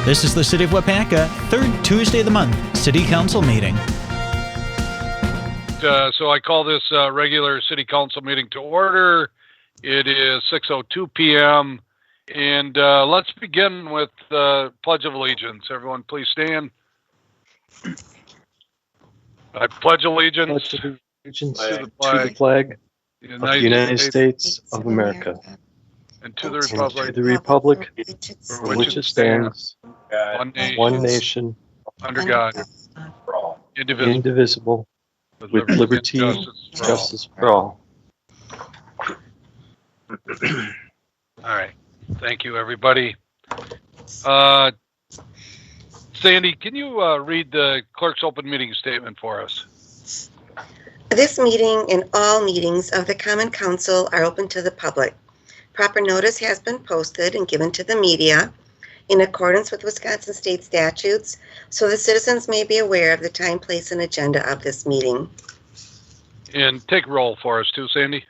This is the City of Waupaca, third Tuesday of the month, City Council meeting. So I call this regular City Council meeting to order. It is 6:02 p.m. And let's begin with the Pledge of Allegiance. Everyone please stand. I pledge allegiance to the flag of the United States of America and to the republic for which it stands, one nation, under God, indivisible, with liberty and justice for all. All right. Thank you, everybody. Sandy, can you read the clerk's open meeting statement for us? This meeting and all meetings of the Common Council are open to the public. Proper notice has been posted and given to the media in accordance with Wisconsin state statutes, so the citizens may be aware of the time, place, and agenda of this meeting. And take roll for us too, Sandy.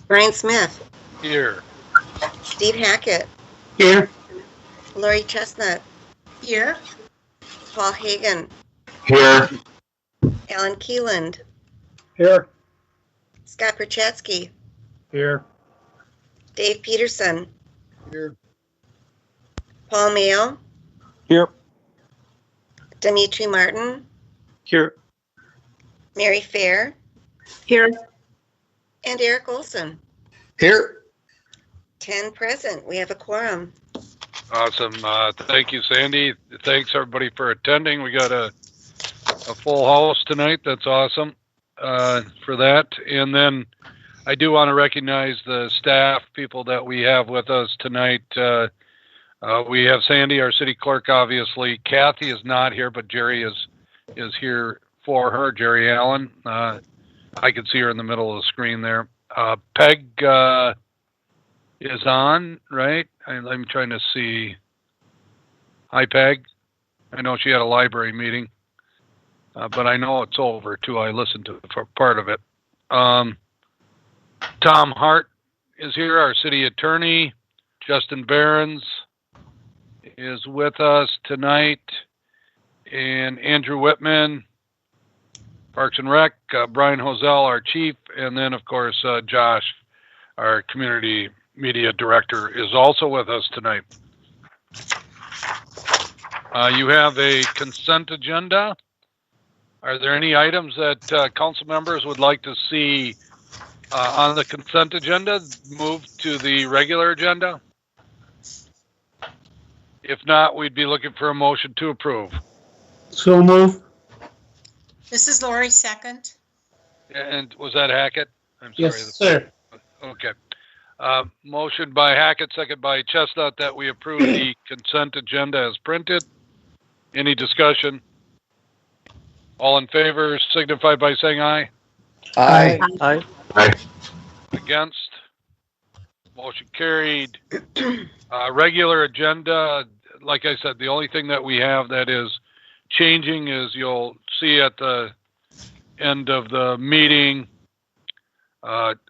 Brian Smith. Here. Steve Hackett. Here. Lori Chestnut. Here. Paul Hagan. Here. Alan Keeland. Here. Scott Perchatsky. Here. Dave Peterson. Here. Paul Mayo. Here. Dimitri Martin. Here. Mary Fair. Here. And Eric Olson. Here. 10 present. We have a quorum. Awesome. Thank you, Sandy. Thanks, everybody, for attending. We got a full house tonight. That's awesome for that. And then I do want to recognize the staff people that we have with us tonight. We have Sandy, our city clerk, obviously. Kathy is not here, but Jerry is here for her, Jerry Allen. I can see her in the middle of the screen there. Peg is on, right? I'm trying to see. Hi, Peg. I know she had a library meeting, but I know it's over, too. I listened to it for part of it. Tom Hart is here, our city attorney. Justin Behrens is with us tonight. And Andrew Whitman, Parks and Rec. Brian Hosell, our chief. And then, of course, Josh, our community media director, is also with us tonight. You have a consent agenda. Are there any items that council members would like to see on the consent agenda moved to the regular agenda? If not, we'd be looking for a motion to approve. So move. This is Lori, second. And was that Hackett? I'm sorry. Yes, sir. Okay. Motion by Hackett, second by Chestnut, that we approve the consent agenda as printed. Any discussion? All in favor signify by saying aye. Aye. Aye. Aye. Against? Motion carried. Regular agenda, like I said, the only thing that we have that is changing is you'll see at the end of the meeting,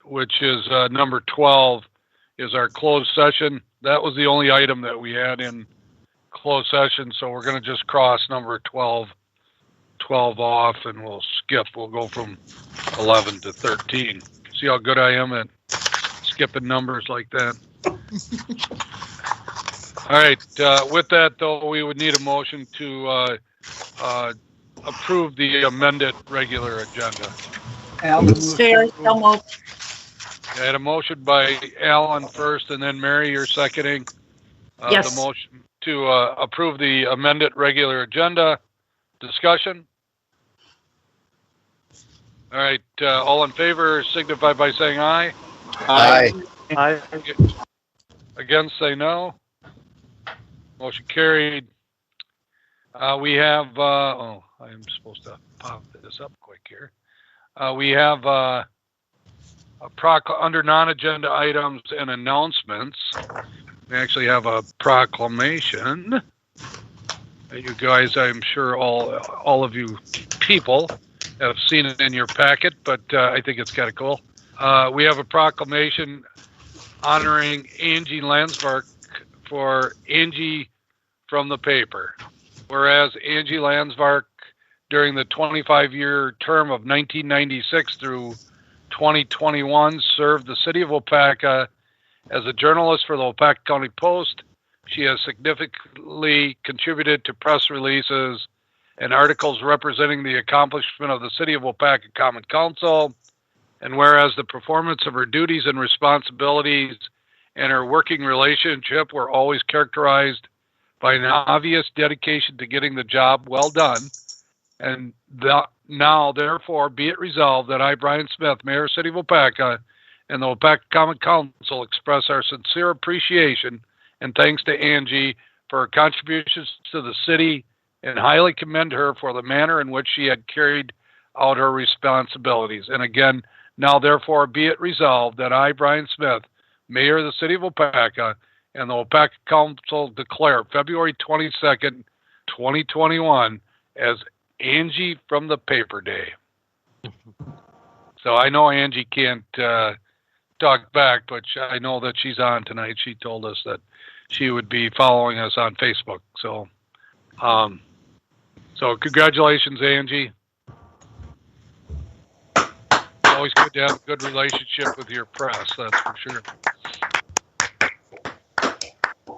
which is number 12, is our closed session. That was the only item that we had in closed session, so we're going to just cross number 12 off, and we'll skip. We'll go from 11 to 13. See how good I am at skipping numbers like that? All right. With that, though, we would need a motion to approve the amended regular agenda. Chair, so moved. I had a motion by Alan first, and then Mary, you're seconding Yes. the motion to approve the amended regular agenda. Discussion? All right. All in favor signify by saying aye. Aye. Aye. Against, say no. Motion carried. We have, I am supposed to pop this up quick here. We have under non-agenda items and announcements. We actually have a proclamation. You guys, I'm sure all of you people have seen it in your packet, but I think it's kind of cool. We have a proclamation honoring Angie Landsberg for Angie from the paper. Whereas Angie Landsvark, during the 25-year term of 1996 through 2021, served the city of Waupaca as a journalist for the Waupaca County Post. She has significantly contributed to press releases and articles representing the accomplishment of the city of Waupaca Common Council. And whereas the performance of her duties and responsibilities and her working relationship were always characterized by an obvious dedication to getting the job well done, and now, therefore, be it resolved that I, Brian Smith, Mayor, City of Waupaca, and the Waupaca Common Council express our sincere appreciation and thanks to Angie for her contributions to the city and highly commend her for the manner in which she had carried out her responsibilities. And again, now, therefore, be it resolved that I, Brian Smith, Mayor of the City of Waupaca, and the Waupaca Council declare February 22nd, 2021 as Angie from the Paper Day. So I know Angie can't talk back, but I know that she's on tonight. She told us that she would be following us on Facebook. So, so congratulations, Angie. Always good to have a good relationship with your press, that's for sure.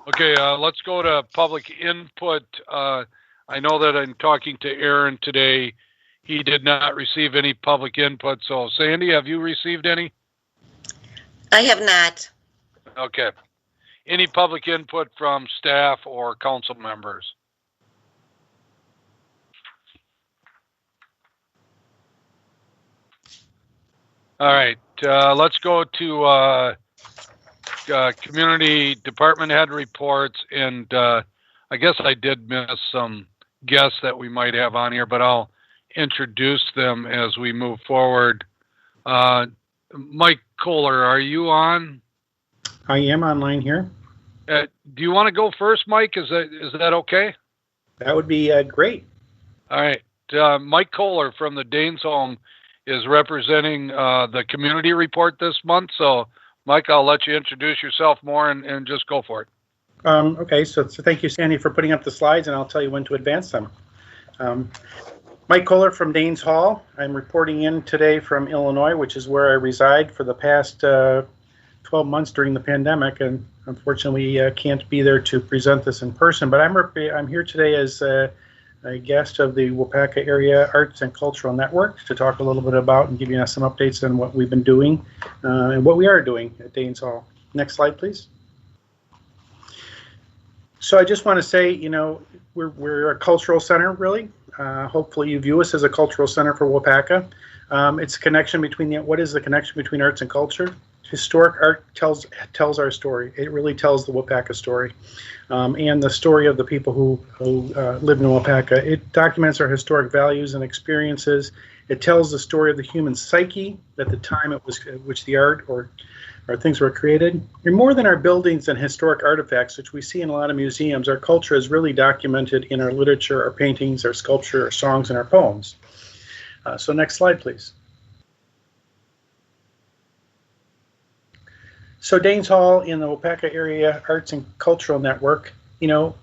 Okay, let's go to public input. I know that in talking to Aaron today, he did not receive any public input. So, Sandy, have you received any? I have not. Okay. Any public input from staff or council members? All right, let's go to community department head reports, and I guess I did miss some guests that we might have on here, but I'll introduce them as we move forward. Mike Kohler, are you on? I am online here. Do you want to go first, Mike? Is that okay? That would be great. All right. Mike Kohler from the Danes Home is representing the community report this month. So, Mike, I'll let you introduce yourself more and just go for it. Okay, so thank you, Sandy, for putting up the slides, and I'll tell you when to advance them. Mike Kohler from Danes Hall. I'm reporting in today from Illinois, which is where I reside for the past 12 months during the pandemic, and unfortunately can't be there to present this in person. But I'm here today as a guest of the Waupaca Area Arts and Cultural Network to talk a little bit about and give you some updates on what we've been doing and what we are doing at Danes Hall. Next slide, please. So I just want to say, you know, we're a cultural center, really. Hopefully you view us as a cultural center for Waupaca. It's a connection between what is the connection between arts and culture? Historic art tells our story. It really tells the Waupaca story, and the story of the people who live in Waupaca. It documents our historic values and experiences. It tells the story of the human psyche at the time at which the art or things were created. And more than our buildings and historic artifacts, which we see in a lot of museums, our culture is really documented in our literature, our paintings, our sculpture, our songs, and our poems. So next slide, please. So Danes Hall in the Waupaca Area Arts and Cultural Network, you know,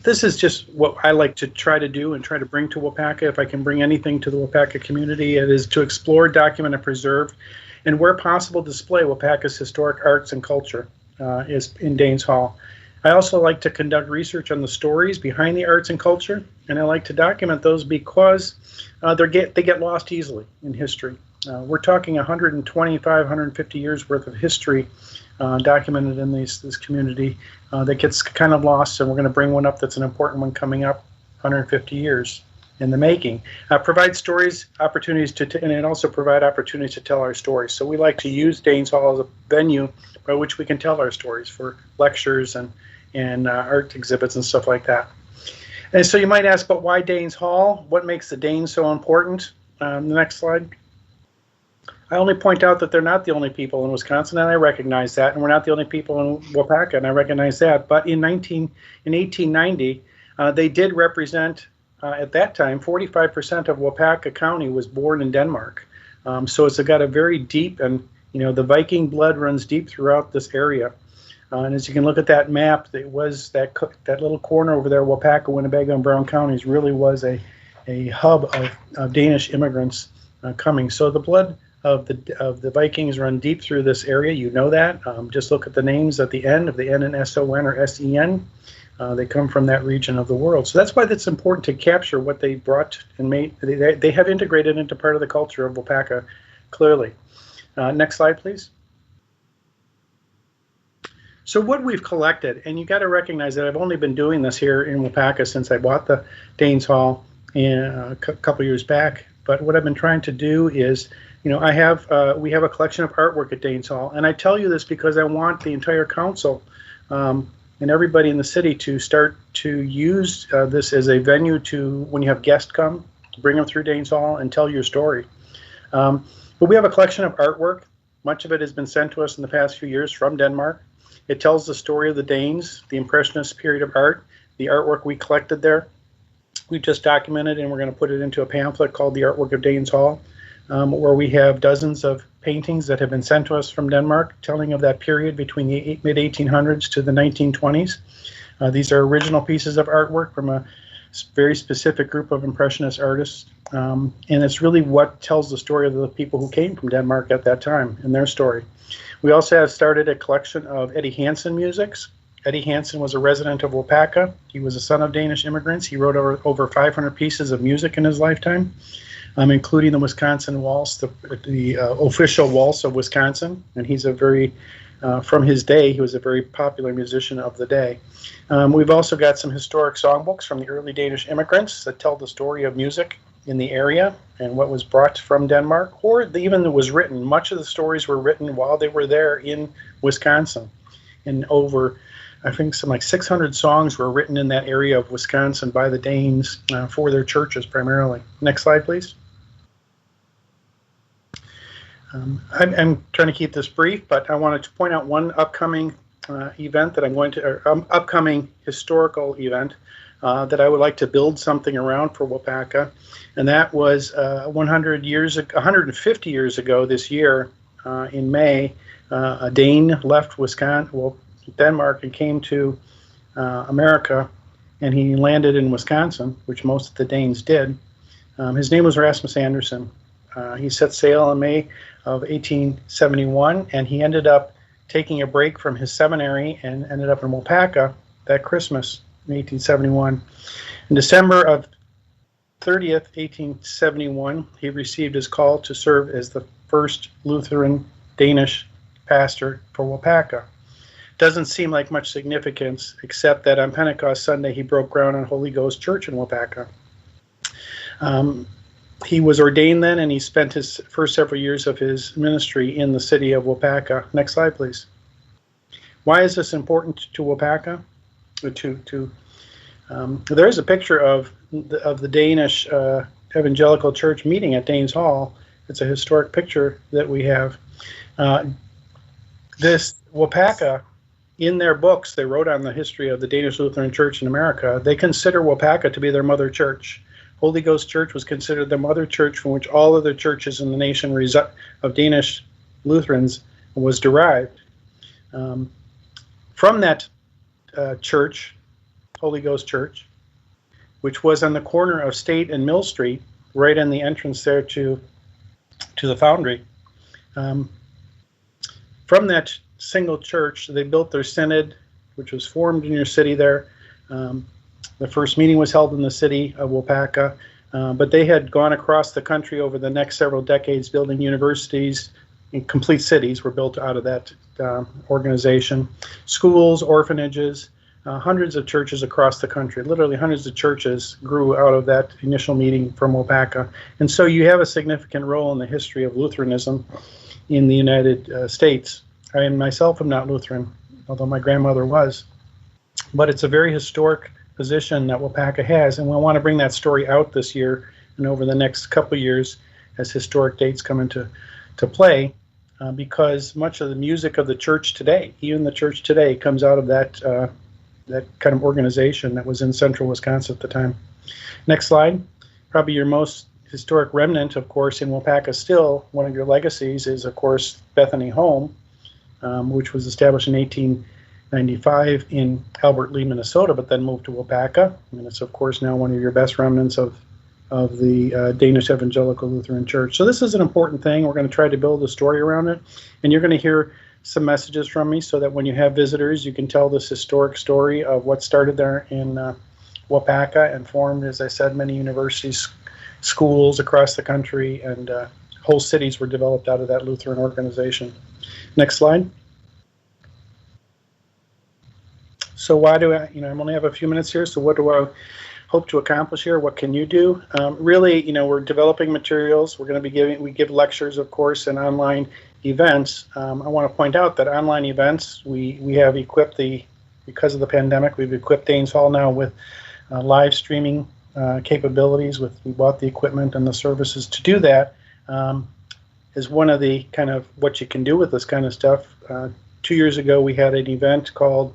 this is just what I like to try to do and try to bring to Waupaca. If I can bring anything to the Waupaca community, it is to explore, document, and preserve, and where possible display Waupaca's historic arts and culture is in Danes Hall. I also like to conduct research on the stories behind the arts and culture, and I like to document those because they get lost easily in history. We're talking 125, 150 years worth of history documented in this community that gets kind of lost, and we're going to bring one up that's an important one coming up 150 years in the making. Provide stories, opportunities and it also provide opportunities to tell our stories. So we like to use Danes Hall as a venue by which we can tell our stories for lectures and art exhibits and stuff like that. And so you might ask, but why Danes Hall? What makes the Danes so important? The next slide. I only point out that they're not the only people in Wisconsin, and I recognize that, and we're not the only people in Waupaca, and I recognize that. But in 1890, they did represent, at that time, 45% of Waupaca County was born in Denmark. So it's got a very deep, and you know, the Viking blood runs deep throughout this area. And as you can look at that map, it was that little corner over there, Waupaca, Winnebago, and Brown counties, really was a hub of Danish immigrants coming. So the blood of the Vikings run deep through this area. You know that. Just look at the names at the end, of the N and SON or SEN. They come from that region of the world. So that's why it's important to capture what they brought and made. They have integrated into part of the culture of Waupaca, clearly. Next slide, please. So what we've collected, and you got to recognize that I've only been doing this here in Waupaca since I bought the Danes Hall a couple years back. But what I've been trying to do is, we have a collection of artwork at Danes Hall, and I tell you this because I want the entire council and everybody in the city to start to use this as a venue to, when you have guests come, bring them through Danes Hall and tell your story. But we have a collection of artwork. Much of it has been sent to us in the past few years from Denmark. It tells the story of the Danes, the Impressionist period of art, the artwork we collected there. We just documented, and we're going to put it into a pamphlet called The Artwork of Danes Hall, where we have dozens of paintings that have been sent to us from Denmark, telling of that period between the mid-1800s to the 1920s. These are original pieces of artwork from a very specific group of Impressionist artists, and it's really what tells the story of the people who came from Denmark at that time and their story. We also have started a collection of Eddie Hansen musics. Eddie Hansen was a resident of Waupaca. He was a son of Danish immigrants. He wrote over 500 pieces of music in his lifetime, including the Wisconsin Waltz, the official waltz of Wisconsin. And he's from his day, he was a very popular musician of the day. We've also got some historic songbooks from the early Danish immigrants that tell the story of music in the area and what was brought from Denmark, or even was written. Much of the stories were written while they were there in Wisconsin. And I think some like 600 songs were written in that area of Wisconsin by the Danes for their churches primarily. Next slide, please. I'm trying to keep this brief, but I wanted to point out one upcoming event that upcoming historical event that I would like to build something around for Waupaca, and that was 150 years ago this year in May. A Dane left Denmark and came to America, and he landed in Wisconsin, which most of the Danes did. His name was Rasmus Andersen. He set sail in May of 1871, and he ended up taking a break from his seminary and ended up in Waupaca that Christmas in 1871. In December of 30th, 1871, he received his call to serve as the first Lutheran Danish pastor for Waupaca. Doesn't seem like much significance, except that on Pentecost Sunday, he broke ground on Holy Ghost Church in Waupaca. He was ordained then, and he spent his first several years of his ministry in the city of Waupaca. Next slide, please. Why is this important to Waupaca? There is a picture of the Danish Evangelical Church meeting at Danes Hall. It's a historic picture that we have. This Waupaca, in their books, they wrote on the history of the Danish Lutheran Church in America. They consider Waupaca to be their mother church. Holy Ghost Church was considered the mother church from which all other churches in the nation of Danish Lutherans was derived. From that church, Holy Ghost Church, which was on the corner of State and Mill Street, right in the entrance there to the Foundry. From that single church, they built their synod, which was formed in your city there. The first meeting was held in the city of Waupaca, but they had gone across the country over the next several decades building universities, and complete cities were built out of that organization. Schools, orphanages, hundreds of churches across the country. Literally hundreds of churches grew out of that initial meeting from Waupaca. And so you have a significant role in the history of Lutheranism in the United States. I myself am not Lutheran, although my grandmother was. But it's a very historic position that Waupaca has, and we want to bring that story out this year and over the next couple of years as historic dates come into play, because much of the music of the church today, even the church today, comes out of that kind of organization that was in central Wisconsin at the time. Next slide. Probably your most historic remnant, of course, in Waupaca still, one of your legacies is, of course, Bethany Home, which was established in 1995 in Albert Lee, Minnesota, but then moved to Waupaca. And it's, of course, now one of your best remnants of the Danish Evangelical Lutheran Church. So this is an important thing. We're going to try to build a story around it. And you're going to hear some messages from me so that when you have visitors, you can tell this historic story of what started there in Waupaca and formed, as I said, many universities, schools across the country, and whole cities were developed out of that Lutheran organization. Next slide. So why do I, I only have a few minutes here, so what do I hope to accomplish here? What can you do? Really, we're developing materials. We're going to be we give lectures, of course, and online events. I want to point out that online events, we have equipped because of the pandemic, we've equipped Danes Hall now with live streaming capabilities. We bought the equipment and the services to do that. Is one of the kind of what you can do with this kind of stuff. 2 years ago, we had an event called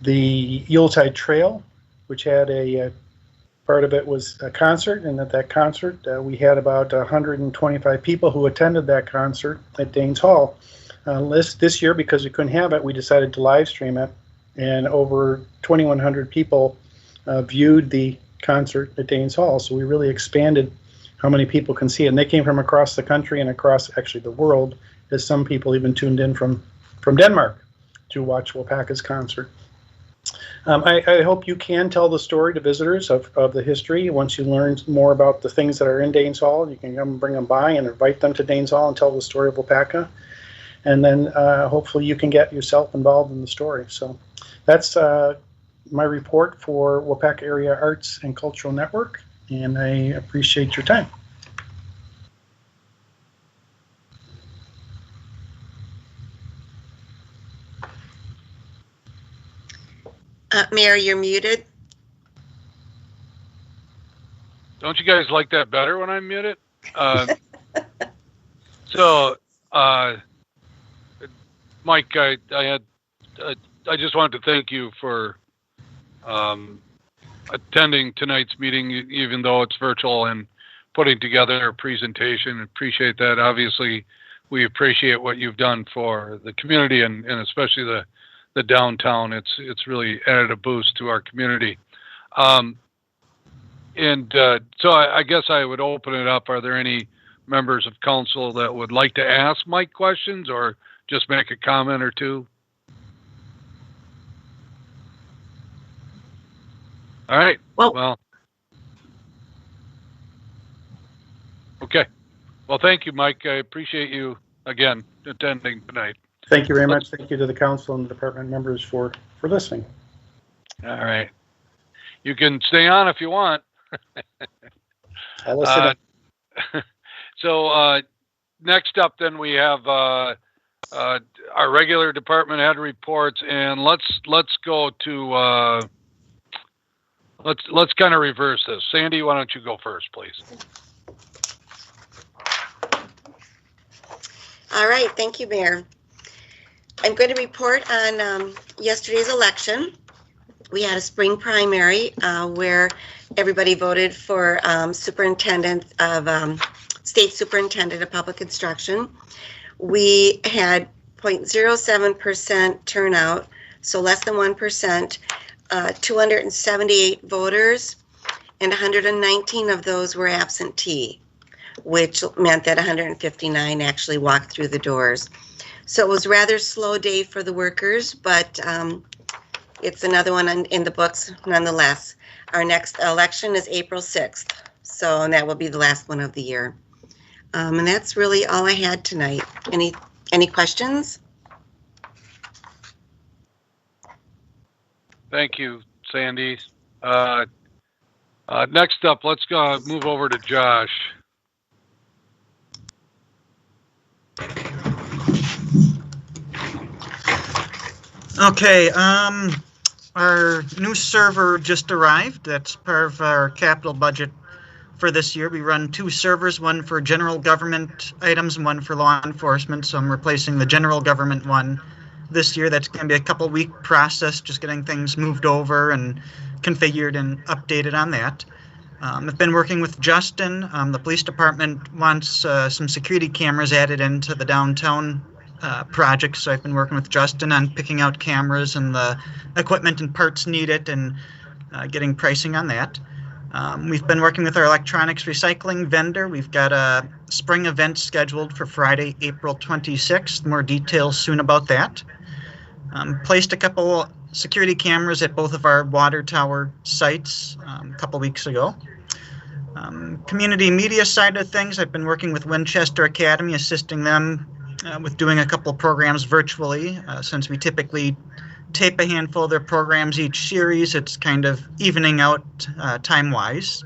the Yuletide Trail, which had a part of it was a concert, and at that concert we had about 125 people who attended that concert at Danes Hall. This year, because we couldn't have it, we decided to live stream it, and over 2,100 people viewed the concert at Danes Hall. So we really expanded how many people can see it, and they came from across the country and across actually the world, as some people even tuned in from Denmark to watch Waupaca's concert. I hope you can tell the story to visitors of the history. Once you learn more about the things that are in Danes Hall, you can come and bring them by and invite them to Danes Hall and tell the story of Waupaca. And then hopefully you can get yourself involved in the story. So that's my report for Waupaca Area Arts and Cultural Network, and I appreciate your time. Mayor, you're muted. Don't you guys like that better when I'm muted? Mike, I just wanted to thank you for attending tonight's meeting, even though it's virtual, and putting together a presentation. Appreciate that. Obviously, we appreciate what you've done for the community and especially the downtown. It's really added a boost to our community. So I guess I would open it up. Are there any members of council that would like to ask Mike questions or just make a comment or two? All right. Well, okay. Well, thank you, Mike. I appreciate you again attending tonight. Thank you very much. Thank you to the council and the department members for listening. All right. You can stay on if you want. I'll listen. So next up, then we have our regular department head reports, and let's go to let's kind of reverse this. Sandy, why don't you go first, please? All right. Thank you, Mayor. I'm going to report on yesterday's election. We had a spring primary where everybody voted for state superintendent of public instruction. We had 0.07% turnout, so less than 1%, 278 voters, and 119 of those were absentee, which meant that 159 actually walked through the doors. So it was a rather slow day for the workers, but it's another one in the books nonetheless. Our next election is April 6th, and that will be the last one of the year. And that's really all I had tonight. Any questions? Thank you, Sandy. Next up, let's go move over to Josh. Okay, our new server just arrived. That's part of our capital budget for this year. We run 2 servers, one for general government items and one for law enforcement. So I'm replacing the general government one this year. That's going to be a couple-week process, just getting things moved over and configured and updated on that. I've been working with Justin. The police department wants some security cameras added into the downtown projects. So I've been working with Justin on picking out cameras and the equipment and parts needed and getting pricing on that. We've been working with our electronics recycling vendor. We've got a spring event scheduled for Friday, April 26th. More details soon about that. Placed a couple security cameras at both of our water tower sites a couple weeks ago. Community media side of things, I've been working with Winchester Academy, assisting them with doing a couple programs virtually. Since we typically tape a handful of their programs each series, it's kind of evening out time-wise.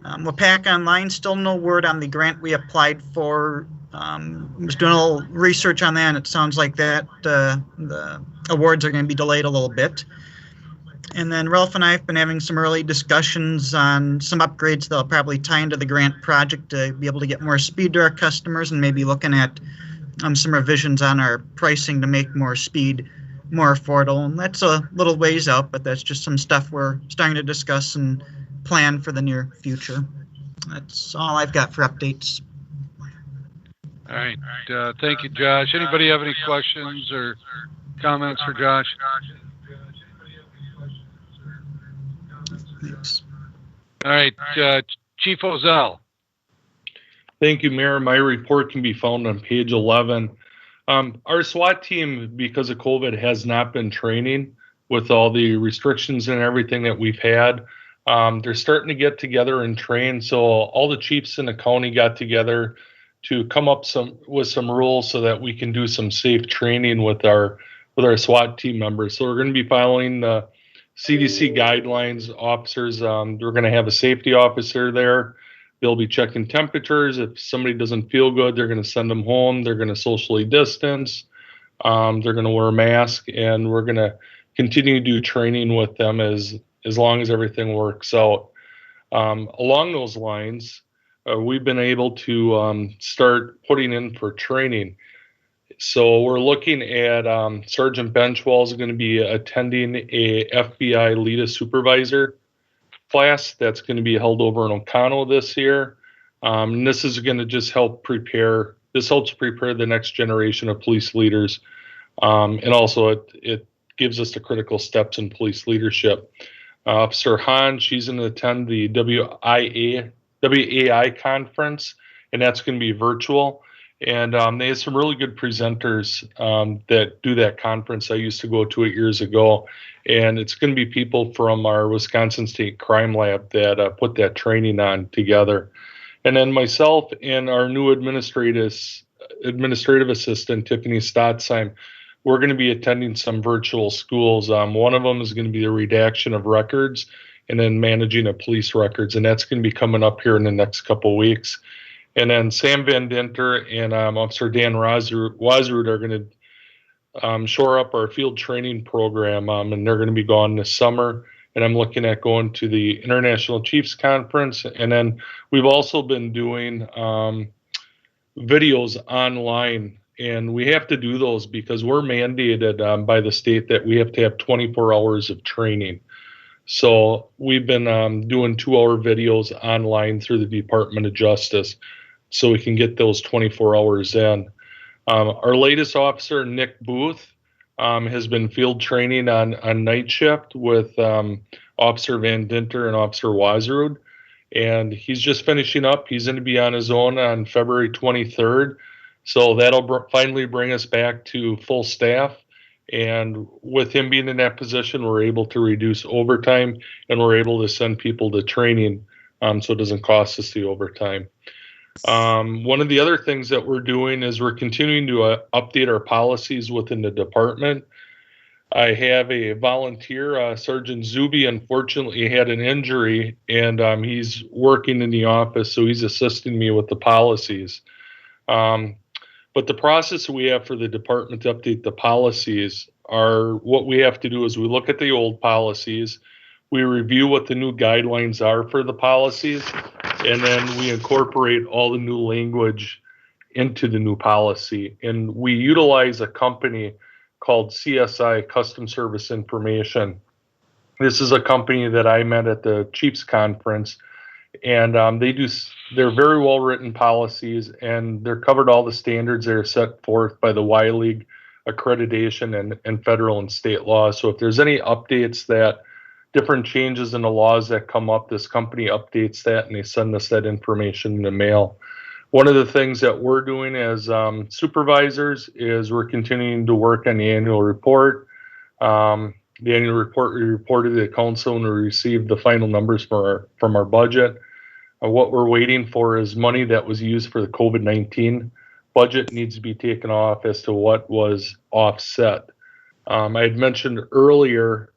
Waupaca Online, still no word on the grant we applied for. Was doing a little research on that, and it sounds like that the awards are going to be delayed a little bit. And then Ralph and I have been having some early discussions on some upgrades that'll probably tie into the grant project to be able to get more speed to our customers, and maybe looking at some revisions on our pricing to make more speed more affordable. And that's a little ways out, but that's just some stuff we're starting to discuss and plan for the near future. That's all I've got for updates. All right. Thank you, Josh. Anybody have any questions or comments for Josh? Thanks. All right. Chief Ozell. Thank you, Mayor. My report can be found on page 11. Our SWAT team, because of COVID, has not been training with all the restrictions and everything that we've had. They're starting to get together and train. So all the chiefs in the county got together to come up with some rules so that we can do some safe training with our SWAT team members. So we're going to be following the CDC guidelines. Officers, we're going to have a safety officer there. They'll be checking temperatures. If somebody doesn't feel good, they're going to send them home. They're going to socially distance. They're going to wear a mask, and we're going to continue to do training with them as long as everything works out. Along those lines, we've been able to start putting in for training. So we're looking at Sergeant Benchwall is going to be attending a FBI lead a supervisor class that's going to be held over in Oconto this year. And this is going to just helps prepare the next generation of police leaders. And also it gives us the critical steps in police leadership. Officer Hahn, she's going to attend the WAI conference, and that's going to be virtual. And they have some really good presenters that do that conference. I used to go to it years ago, and it's going to be people from our Wisconsin State Crime Lab that put that training on together. And then myself and our new administrative assistant, Tiffany Stotzheim, we're going to be attending some virtual schools. One of them is going to be the redaction of records and then managing of police records, and that's going to be coming up here in the next couple of weeks. And then Sam Van Dinter and Officer Dan Wazrud are going to shore up our field training program, and they're going to be gone this summer. And I'm looking at going to the International Chiefs Conference. And then we've also been doing videos online, and we have to do those because we're mandated by the state that we have to have 24 hours of training. So we've been doing 2-hour videos online through the Department of Justice so we can get those 24 hours in. Our latest officer, Nick Booth, has been field training on night shift with Officer Van Dinter and Officer Wazrud, and he's just finishing up. He's going to be on his own on February 23rd, so that'll finally bring us back to full staff. And with him being in that position, we're able to reduce overtime, and we're able to send people to training so it doesn't cost us the overtime. One of the other things that we're doing is we're continuing to update our policies within the department. I have a volunteer, Sergeant Zuby, unfortunately had an injury, and he's working in the office, so he's assisting me with the policies. But the process we have for the department to update the policies are what we have to do is we look at the old policies, we review what the new guidelines are for the policies, and then we incorporate all the new language into the new policy. And we utilize a company called CSI, Custom Service Information. This is a company that I met at the Chiefs Conference, And they're very well written policies, and they're covered all the standards that are set forth by the Y League accreditation and federal and state laws. So if there's any updates that different changes in the laws that come up, this company updates that and they send us that information in the mail. One of the things that we're doing as supervisors is we're continuing to work on the annual report. The annual report we reported to the council when we received the final numbers from our budget. What we're waiting for is money that was used for the COVID-19 budget needs to be taken off as to what was offset. I had mentioned earlier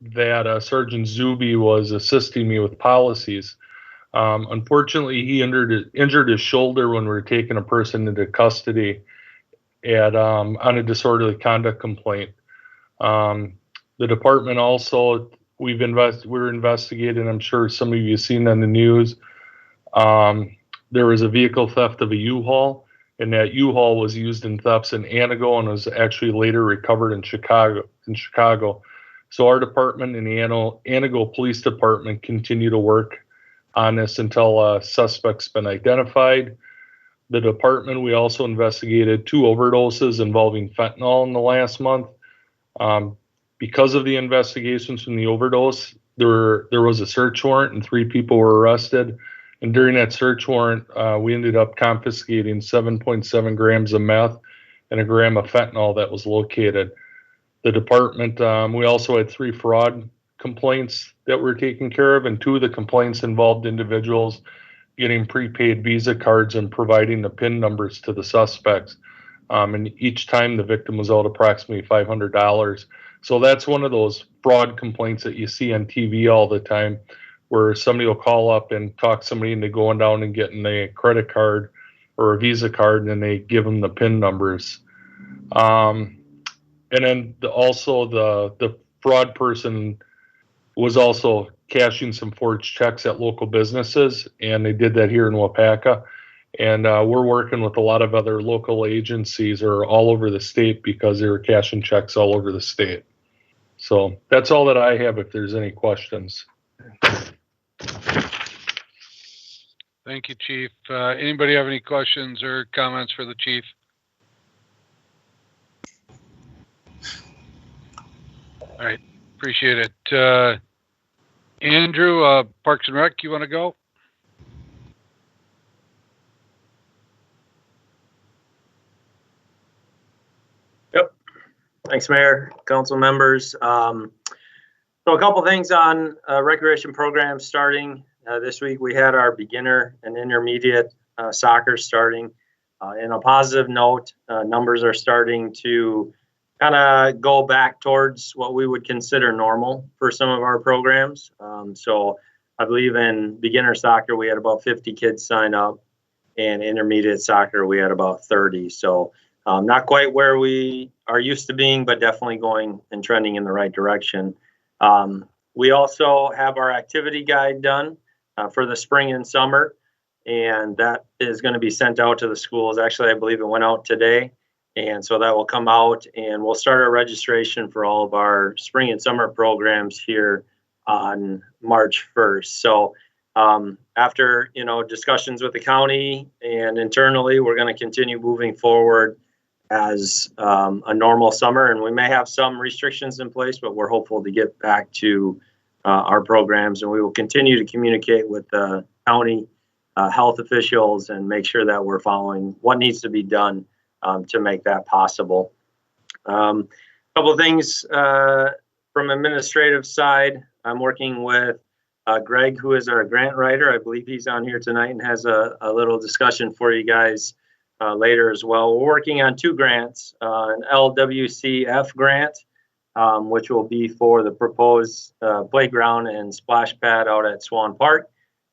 that Sergeant Zuby was assisting me with policies. Unfortunately, he injured his shoulder when we were taking a person into custody on a disorderly conduct complaint. The department also, we're investigating, I'm sure some of you have seen on the news, there was a vehicle theft of a U-Haul, and that U-Haul was used in thefts in Anago and was actually later recovered in Chicago. So our department and the Anago Police Department continue to work on this until a suspect's been identified. The department, we also investigated 2 overdoses involving fentanyl in the last month. Because of the investigations from the overdose, there was a search warrant and 3 people were arrested. And during that search warrant, we ended up confiscating 7.7 grams of meth and a gram of fentanyl that was located. The department, we also had 3 fraud complaints that were taken care of, and 2 of the complaints involved individuals getting prepaid Visa cards and providing the PIN numbers to the suspects. And each time the victim was owed approximately $500. So that's one of those fraud complaints that you see on TV all the time, where somebody will call up and talk somebody into going down and getting a credit card or a Visa card, and then they give them the PIN numbers. And then also the fraud person was also cashing some forged checks at local businesses, and they did that here in Waupaca. And we're working with a lot of other local agencies or all over the state because they were cashing checks all over the state. So that's all that I have if there's any questions. Thank you, Chief. Anybody have any questions or comments for the chief? All right, appreciate it. Andrew, Parks and Rec, you want to go? Yep. Thanks, Mayor, council members. So a couple things on recreation programs starting this week. We had our beginner and intermediate soccer starting. In a positive note, numbers are starting to kind of go back towards what we would consider normal for some of our programs. So I believe in beginner soccer, we had about 50 kids sign up, and intermediate soccer, we had about 30. So not quite where we are used to being, but definitely going and trending in the right direction. We also have our activity guide done for the spring and summer, and that is going to be sent out to the schools. Actually, I believe it went out today. And so that will come out, and we'll start our registration for all of our spring and summer programs here on March 1st. So after, discussions with the county and internally, we're going to continue moving forward as a normal summer. And we may have some restrictions in place, but we're hopeful to get back to our programs. And we will continue to communicate with the county health officials and make sure that we're following what needs to be done to make that possible. A couple of things from administrative side. I'm working with Greg, who is our grant writer. I believe he's on here tonight and has a little discussion for you guys later as well. We're working on 2 grants, an LWCF grant, which will be for the proposed playground and splash pad out at Swan Park,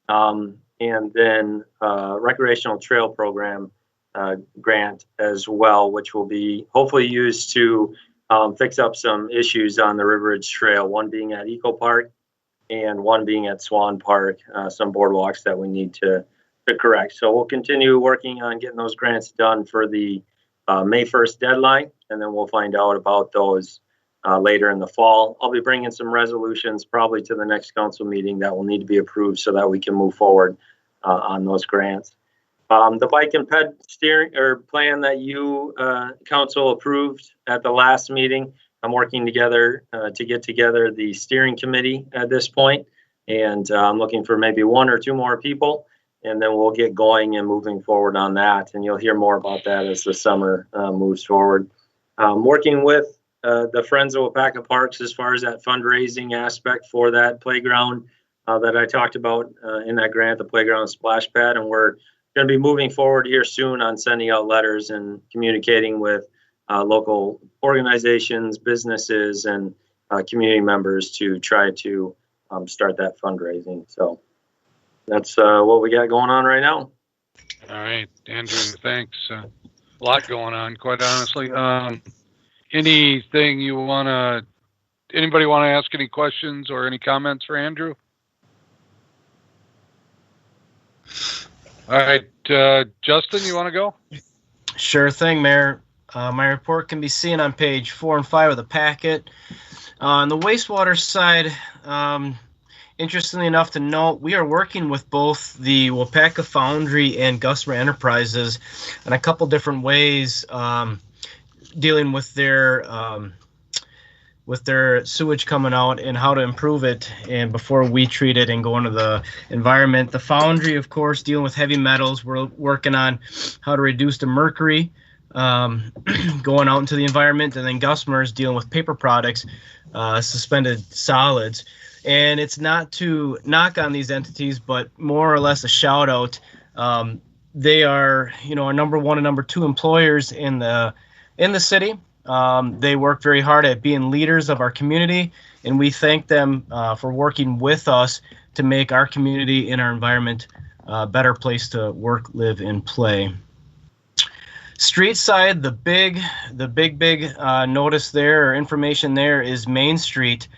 and then recreational trail program grant as well, which will be hopefully used to fix up some issues on the Riverside Trail, one being at Eco Park and one being at Swan Park, some boardwalks that we need to correct. So we'll continue working on getting those grants done for the May 1st deadline, and then we'll find out about those later in the fall. I'll be bringing some resolutions probably to the next council meeting that will need to be approved so that we can move forward on those grants. The bike and ped steering or plan that you council approved at the last meeting, I'm working together to get together the steering committee at this point, and I'm looking for maybe 1 or 2 more people, and then we'll get going and moving forward on that. And you'll hear more about that as the summer moves forward. Working with the Friends of Waupaca Parks as far as that fundraising aspect for that playground that I talked about in that grant, the playground splash pad, and we're going to be moving forward here soon on sending out letters and communicating with local organizations, businesses, and community members to try to start that fundraising. So that's what we got going on right now. All right, Andrew, thanks. A lot going on, quite honestly. Anything you anybody want to ask any questions or any comments for Andrew? All right, Justin, you want to go? Sure thing, Mayor. My report can be seen on page 4 and 5 of the packet. On the wastewater side, interestingly enough to note, we are working with both the Waupaca Foundry and Gusmer Enterprises in a couple different ways, dealing with their sewage coming out and how to improve it and before we treat it and go into the environment. The Foundry, of course, dealing with heavy metals. We're working on how to reduce the mercury going out into the environment, and then Gusmer's dealing with paper products, suspended solids. And it's not to knock on these entities, but more or less a shout out. They are, our number 1 and number 2 employers in the city. They work very hard at being leaders of our community, and we thank them for working with us to make our community and our environment a better place to work, live, and play. Street side, the big notice there or information there is Main Street.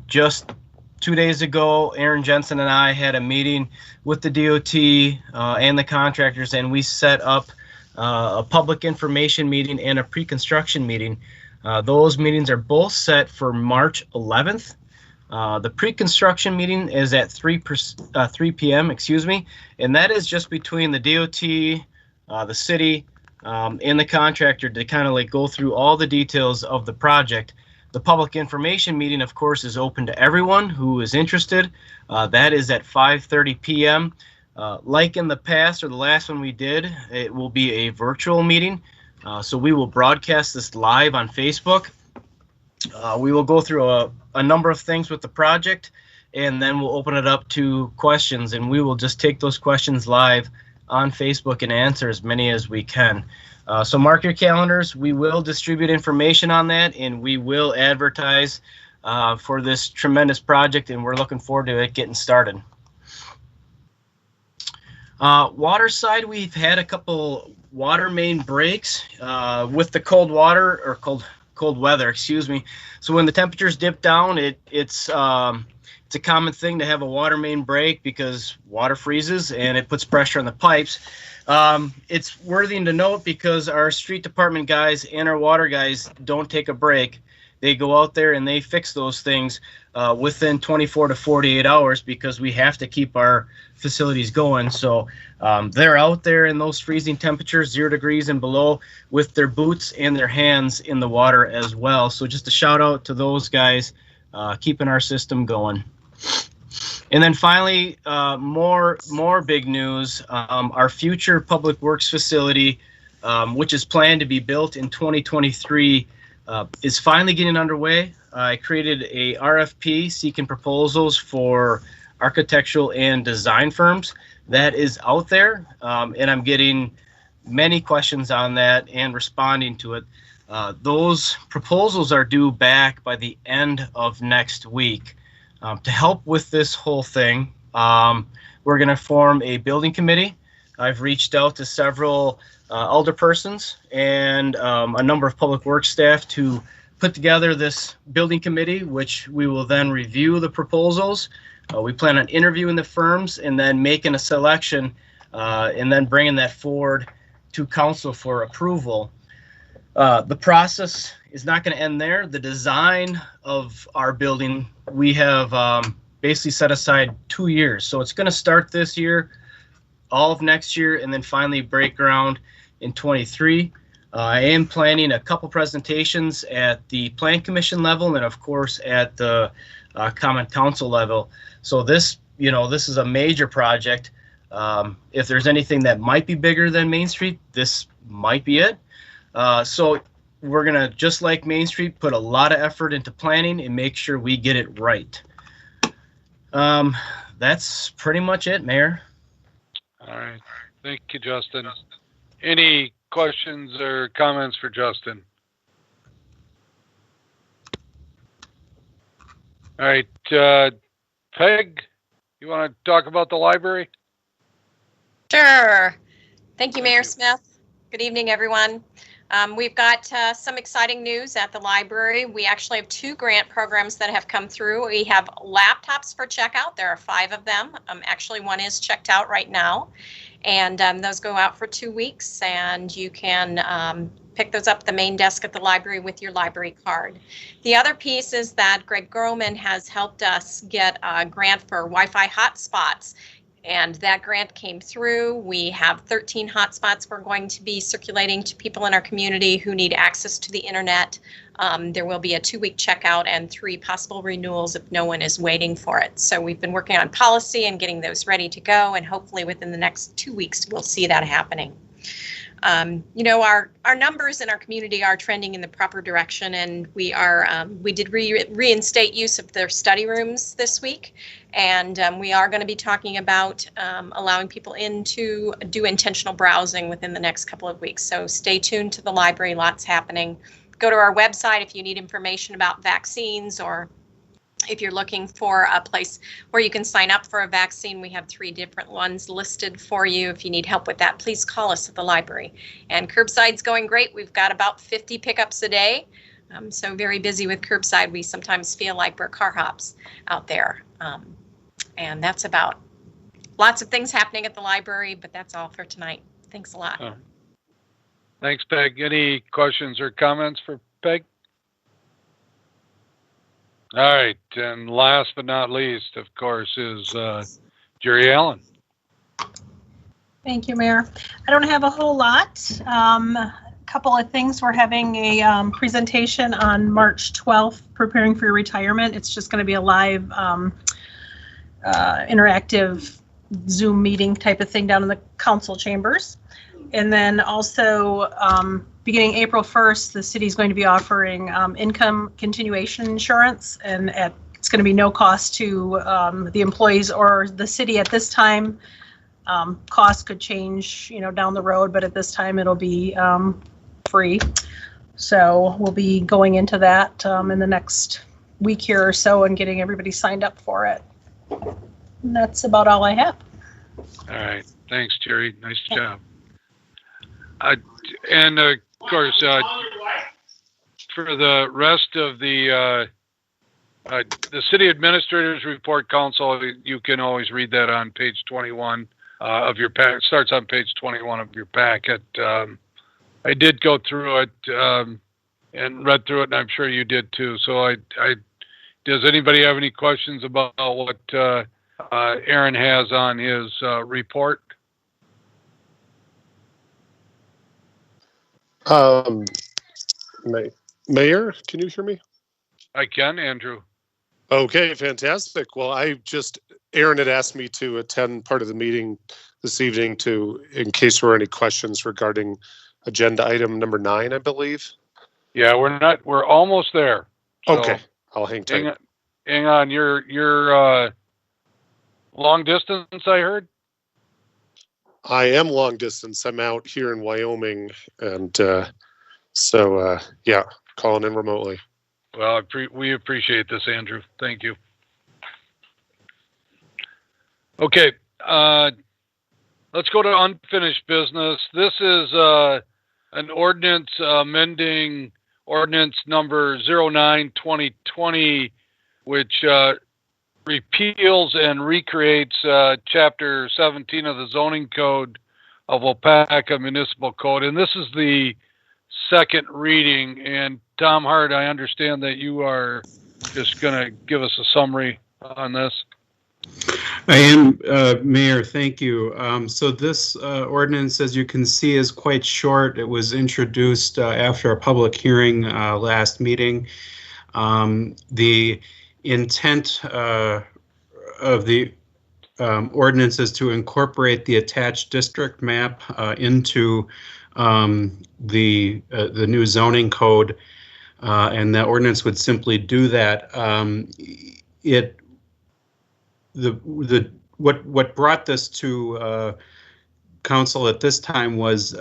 Just 2 days ago, Aaron Jensen and I had a meeting with the DOT and the contractors, and we set up a public information meeting and a pre-construction meeting. Those meetings are both set for March 11th. The pre-construction meeting is at 3 p.m., and that is just between the DOT, the city, and the contractor to kind of go through all the details of the project. The public information meeting, of course, is open to everyone who is interested. That is at 5:30 p.m. Like in the past or the last one we did, it will be a virtual meeting. So we will broadcast this live on Facebook. We will go through a number of things with the project, and then we'll open it up to questions, and we will just take those questions live on Facebook and answer as many as we can. So mark your calendars. We will distribute information on that, and we will advertise for this tremendous project, and we're looking forward to it getting started. Water side, we've had a couple water main breaks with the cold weather, So when the temperatures dip down, it's a common thing to have a water main break because water freezes and it puts pressure on the pipes. It's worthy to note because our street department guys and our water guys don't take a break. They go out there and they fix those things within 24 to 48 hours because we have to keep our facilities going. So they're out there in those freezing temperatures, 0 degrees and below, with their boots and their hands in the water as well. So just a shout out to those guys keeping our system going. And then finally, more big news. Our future public works facility, which is planned to be built in 2023, is finally getting underway. I created a RFP seeking proposals for architectural and design firms. That is out there, and I'm getting many questions on that and responding to it. Those proposals are due back by the end of next week. To help with this whole thing, we're going to form a building committee. I've reached out to several alderpersons and a number of public works staff to put together this building committee, which we will then review the proposals. We plan on interviewing the firms and then making a selection and then bringing that forward to council for approval. The process is not going to end there. The design of our building, we have basically set aside 2 years. So it's going to start this year, all of next year, and then finally break ground in 23. I am planning a couple presentations at the Plan Commission level and, of course, at the Common Council level. So this, this is a major project. If there's anything that might be bigger than Main Street, this might be it. So we're going to, just like Main Street, put a lot of effort into planning and make sure we get it right. That's pretty much it, Mayor. All right. Thank you, Justin. Any questions or comments for Justin? All right. Peg, you want to talk about the library? Sure. Thank you, Mayor Smith. Good evening, everyone. We've got some exciting news at the library. We actually have 2 grant programs that have come through. We have laptops for checkout. There are 5 of them. Actually, 1 is checked out right now. And those go out for 2 weeks, and you can pick those up at the main desk at the library with your library card. The other piece is that Greg Groman has helped us get a grant for Wi-Fi hotspots. And that grant came through. We have 13 hotspots we're going to be circulating to people in our community who need access to the internet. There will be a 2-week checkout and 3 possible renewals if no one is waiting for it. So we've been working on policy and getting those ready to go, and hopefully within the next 2 weeks we'll see that happening. Our numbers in our community are trending in the proper direction, and we did reinstate use of their study rooms this week, and we are going to be talking about allowing people in to do intentional browsing within the next couple of weeks. So stay tuned to the library, lots happening. Go to our website if you need information about vaccines, or if you're looking for a place where you can sign up for a vaccine. We have 3 different ones listed for you. If you need help with that, please call us at the library. And curbside's going great. We've got about 50 pickups a day. So very busy with curbside. We sometimes feel like we're car hops out there. And that's about lots of things happening at the library, but that's all for tonight. Thanks a lot. Oh. Thanks, Peg. Any questions or comments for Peg? All right, and last but not least, of course, is Jerry Allen. Thank you, Mayor. I don't have a whole lot. A couple of things. We're having a presentation on March 12th, preparing for your retirement. It's just going to be a live interactive Zoom meeting type of thing down in the council chambers. And then also, beginning April 1st, the city is going to be offering income continuation insurance, and it's going to be no cost to the employees or the city at this time. Costs could change, down the road, but at this time it'll be free. So we'll be going into that in the next week here or so and getting everybody signed up for it. And that's about all I have. All right, thanks, Jerry. Nice job. And of course, for the rest of the city administrator's report, council, you can always read that on page 21 of your pack. It starts on page 21 of your packet. I did go through it and read through it, and I'm sure you did too. So does anybody have any questions about what Aaron has on his report? Mayor, can you hear me? I can, Andrew. Okay, fantastic. Well, Aaron had asked me to attend part of the meeting this evening in case there were any questions regarding agenda item number 9, I believe. Yeah, we're almost there. So okay, I'll hang tight. Hang on, you're long distance, I heard? I am long distance. I'm out here in Wyoming, and yeah, calling in remotely. Well, we appreciate this, Andrew. Thank you. Okay, let's go to unfinished business. This is an ordinance amending ordinance number 09-2020, which repeals and recreates Chapter 17 of the Zoning Code of Waupaca Municipal Code. And this is the second reading. And Tom Hart, I understand that you are just going to give us a summary on this. I am, Mayor, thank you. So this ordinance, as you can see, is quite short. It was introduced after a public hearing last meeting. The intent of the ordinance is to incorporate the attached district map into the new zoning code, and the ordinance would simply do that. What brought this to council at this time was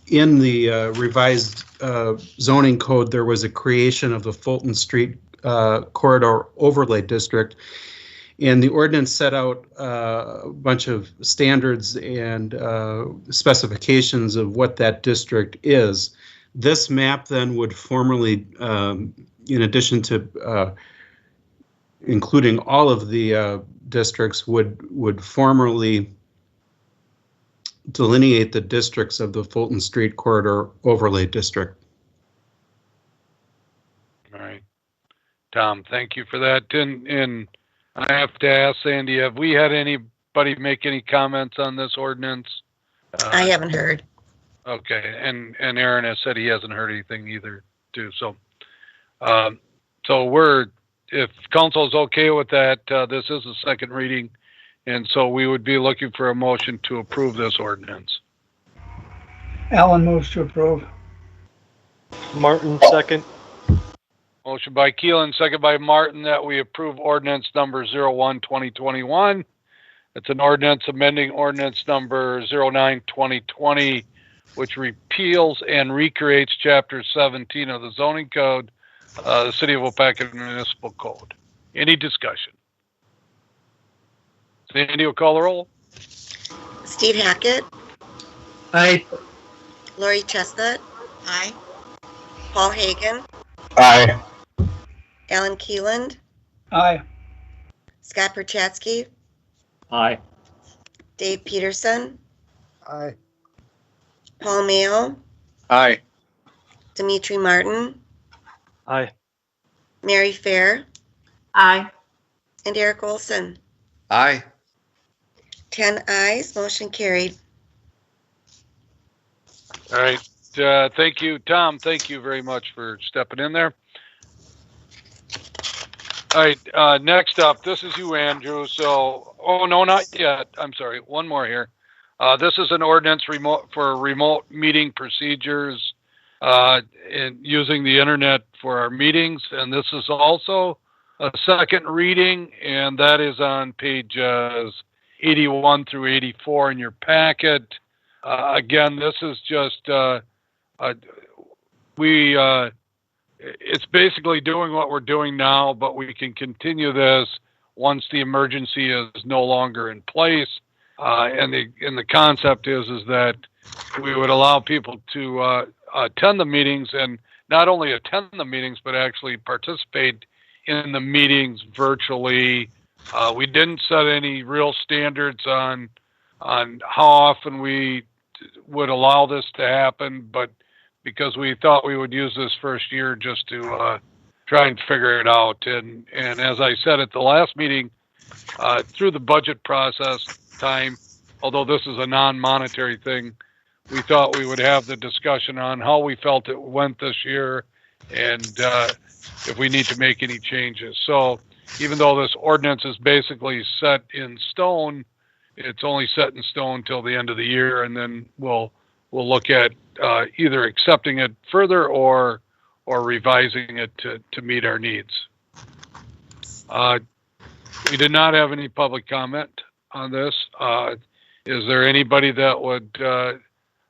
in the revised zoning code, there was a creation of the Fulton Street Corridor Overlay District, and the ordinance set out a bunch of standards and specifications of what that district is. This map then would formally, in addition to including all of the districts, would formally delineate the districts of the Fulton Street Corridor Overlay District. All right, Tom, thank you for that. And I have to ask Sandy, have we had anybody make any comments on this ordinance? I haven't heard. Okay, and Aaron has said he hasn't heard anything either, too. So, if council is okay with that, this is a second reading, and so we would be looking for a motion to approve this ordinance. Alan moves to approve. Martin, second. Motion by Keelan, second by Martin, that we approve ordinance number 01-2021. It's an ordinance amending ordinance number 09-2020, which repeals and recreates Chapter 17 of the zoning code, the City of Waupaca Municipal Code. Any discussion? Sandy will call the roll. Steve Hackett, Aye. Lori Chestnut, Aye. Paul Hagan, Aye. Alan Keeland, Aye. Scott Perchatsky, Aye. Dave Peterson, Aye. Paul Mayo, Aye. Dimitri Martin, Aye. Mary Fair, Aye. and Eric Olson. Aye. 10 ayes, motion carried. All right. Thank you, Tom. Thank you very much for stepping in there. All right. Next up, this is you, Andrew. So, oh, no, not yet. I'm sorry. One more here. This is an ordinance for remote meeting procedures and using the internet for our meetings. And this is also a second reading, and that is on pages 81 through 84 in your packet. Again, this is just, it's basically doing what we're doing now, but we can continue this once the emergency is no longer in place. And the concept is that we would allow people to attend the meetings, and not only attend the meetings, but actually participate in the meetings virtually. We didn't set any real standards on how often we would allow this to happen, but because we thought we would use this first year just to try and figure it out. And as I said at the last meeting, through the budget process time, although this is a non-monetary thing, we thought we would have the discussion on how we felt it went this year and if we need to make any changes. So even though this ordinance is basically set in stone, it's only set in stone till the end of the year, and then we'll look at either accepting it further or revising it to meet our needs. We did not have any public comment on this. Is there anybody that would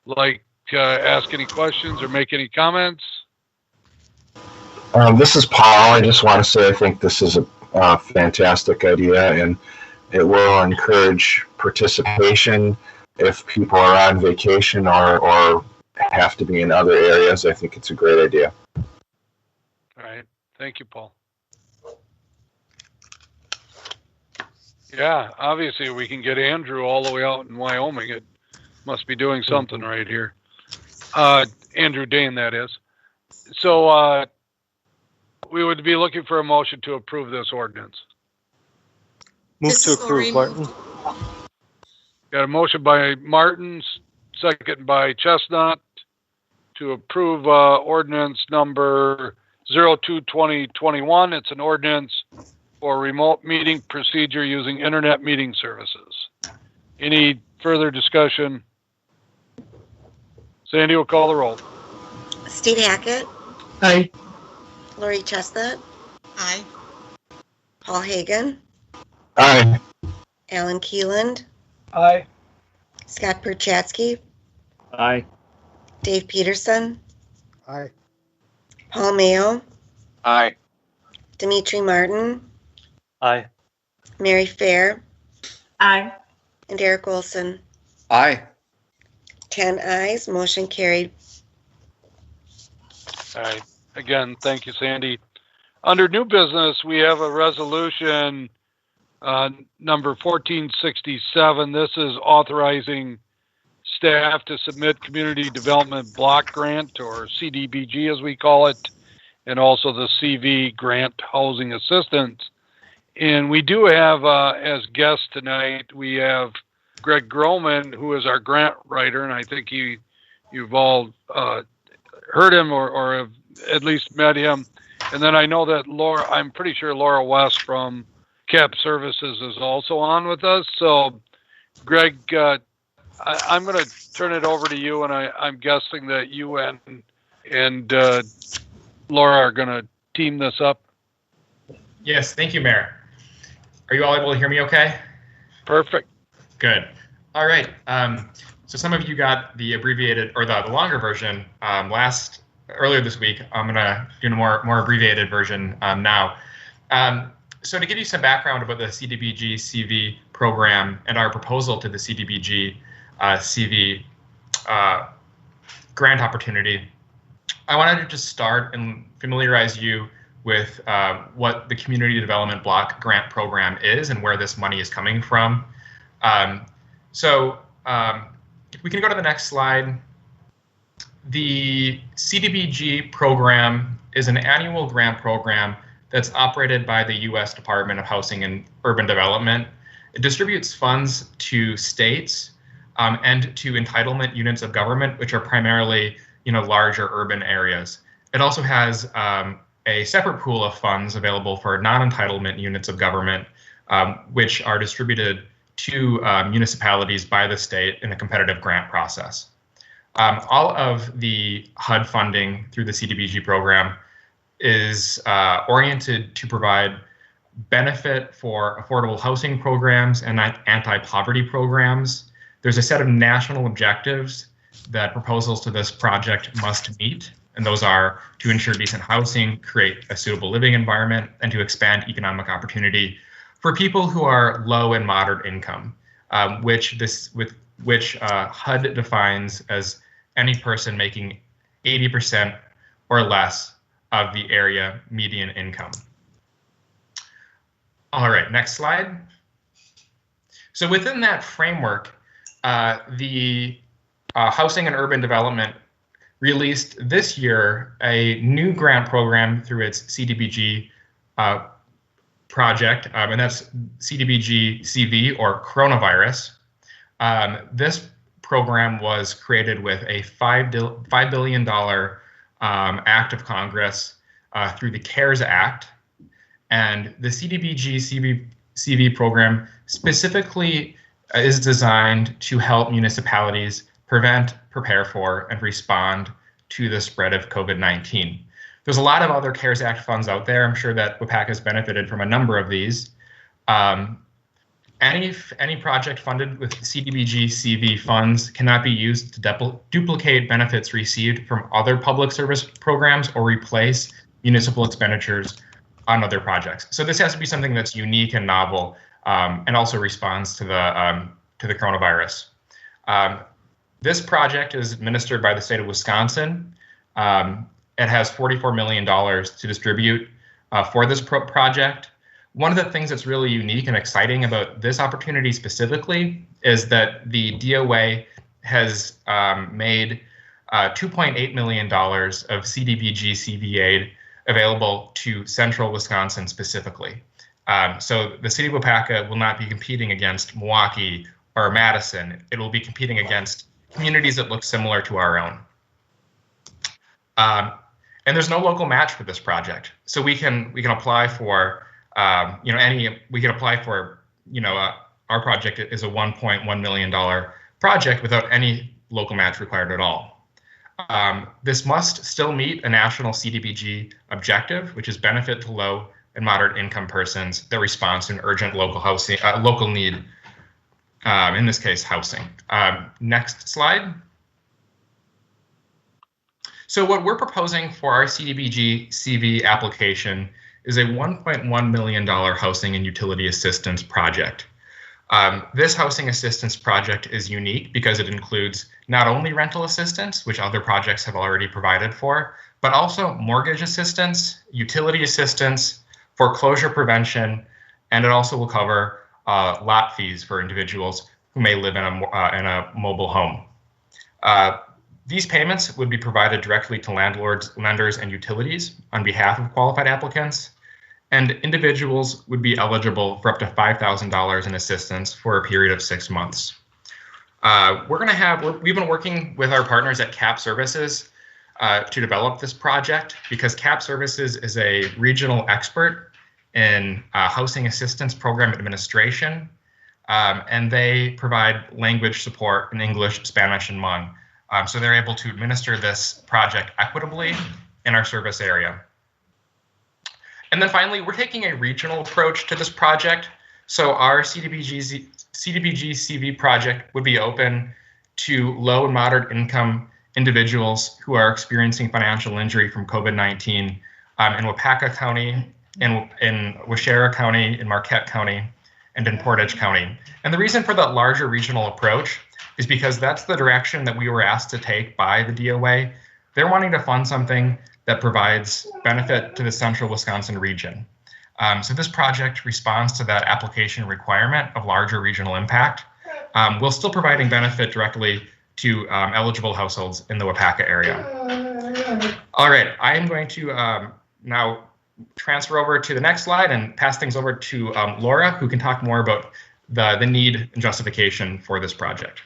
like to ask any questions or make any comments? This is Paul. I just want to say I think this is a fantastic idea, and it will encourage participation if people are on vacation or have to be in other areas. I think it's a great idea. All right. Thank you, Paul. Yeah, obviously we can get Andrew all the way out in Wyoming. It must be doing something right here. Andrew Dane, that is. So we would be looking for a motion to approve this ordinance. Move to approve, Martin. Got a motion by Martins, second by Chestnut, to approve ordinance number 02-2021. It's an ordinance for remote meeting procedure using internet meeting services. Any further discussion? Sandy will call the roll. Steve Hackett, Aye. Lori Chestnut, Aye. Paul Hagan, Aye. Alan Keeland, Aye. Scott Perchatsky, Aye. Dave Peterson, Aye. Paul Mayo, Aye. Dimitri Martin, Aye. Mary Fair, Aye. and Eric Olson. Aye. 10 ayes, motion carried. All right. Again, thank you, Sandy. Under new business, we have a resolution number 1467. This is authorizing staff to submit Community Development Block Grant, or CDBG as we call it, and also the CV Grant Housing Assistance. And we do have, as guests tonight, we have Greg Groman, who is our grant writer, and I think you've all heard him or have at least met him. And then I know that I'm pretty sure Laura West from CAP Services is also on with us. So, Greg, I'm going to turn it over to you, and I'm guessing that you and Laura are going to team this up. Yes, thank you, Mayor. Are you all able to hear me okay? Perfect. Good. All right. So some of you got the abbreviated or the longer version earlier this week. I'm going to do a more abbreviated version now. So to give you some background about the CDBG CV program and our proposal to the CDBG CV grant opportunity, I wanted to just start and familiarize you with what the Community Development Block Grant Program is and where this money is coming from. If we can go to the next slide. The CDBG program is an annual grant program that's operated by the U.S. Department of Housing and Urban Development. It distributes funds to states and to entitlement units of government, which are primarily, larger urban areas. It also has a separate pool of funds available for non-entitlement units of government, which are distributed to municipalities by the state in a competitive grant process. All of the HUD funding through the CDBG program is oriented to provide benefit for affordable housing programs and anti-poverty programs. There's a set of national objectives that proposals to this project must meet, and those are to ensure decent housing, create a suitable living environment, and to expand economic opportunity for people who are low and moderate income, which HUD defines as any person making 80% or less of the area median income. All right, next slide. So within that framework, the Housing and Urban Development released this year a new grant program through its CDBG project, and that's CDBG CV, or coronavirus. This program was created with a $5 billion act of Congress through the CARES Act. And the CDBG CV program specifically is designed to help municipalities prevent, prepare for, and respond to the spread of COVID-19. There's a lot of other CARES Act funds out there. I'm sure that Waupaca has benefited from a number of these. Any project funded with CDBG CV funds cannot be used to duplicate benefits received from other public service programs or replace municipal expenditures on other projects. So this has to be something that's unique and novel, and also responds to the coronavirus. This project is administered by the state of Wisconsin. It has $44 million to distribute for this project. One of the things that's really unique and exciting about this opportunity specifically is that the DOA has made $2.8 million of CDBG CV aid available to central Wisconsin specifically. So the city of Waupaca will not be competing against Milwaukee or Madison. It will be competing against communities that look similar to our own. And there's no local match for this project. So we can apply for, our project is a $1.1 million project without any local match required at all. This must still meet a national CDBG objective, which is benefit to low and moderate income persons that responds to an urgent local need, in this case, housing. Next slide. So what we're proposing for our CDBG CV application is a $1.1 million housing and utility assistance project. This housing assistance project is unique because it includes not only rental assistance, which other projects have already provided for, but also mortgage assistance, utility assistance, foreclosure prevention, and it also will cover lot fees for individuals who may live in a mobile home. These payments would be provided directly to landlords, lenders, and utilities on behalf of qualified applicants, and individuals would be eligible for up to $5,000 in assistance for a period of 6 months. We've been working with our partners at CAP Services to develop this project because CAP Services is a regional expert in housing assistance program administration, and they provide language support in English, Spanish, and Hmong. So they're able to administer this project equitably in our service area. And then finally, we're taking a regional approach to this project. So our CDBG CV project would be open to low and moderate income individuals who are experiencing financial injury from COVID-19 in Waupaca County, in Waushara County, in Marquette County, and in Portage County. And the reason for that larger regional approach is because that's the direction that we were asked to take by the DOA. They're wanting to fund something that provides benefit to the central Wisconsin region. So this project responds to that application requirement of larger regional impact, while still providing benefit directly to eligible households in the Waupaca area. All right, I am going to now transfer over to the next slide and pass things over to Laura, who can talk more about the need and justification for this project.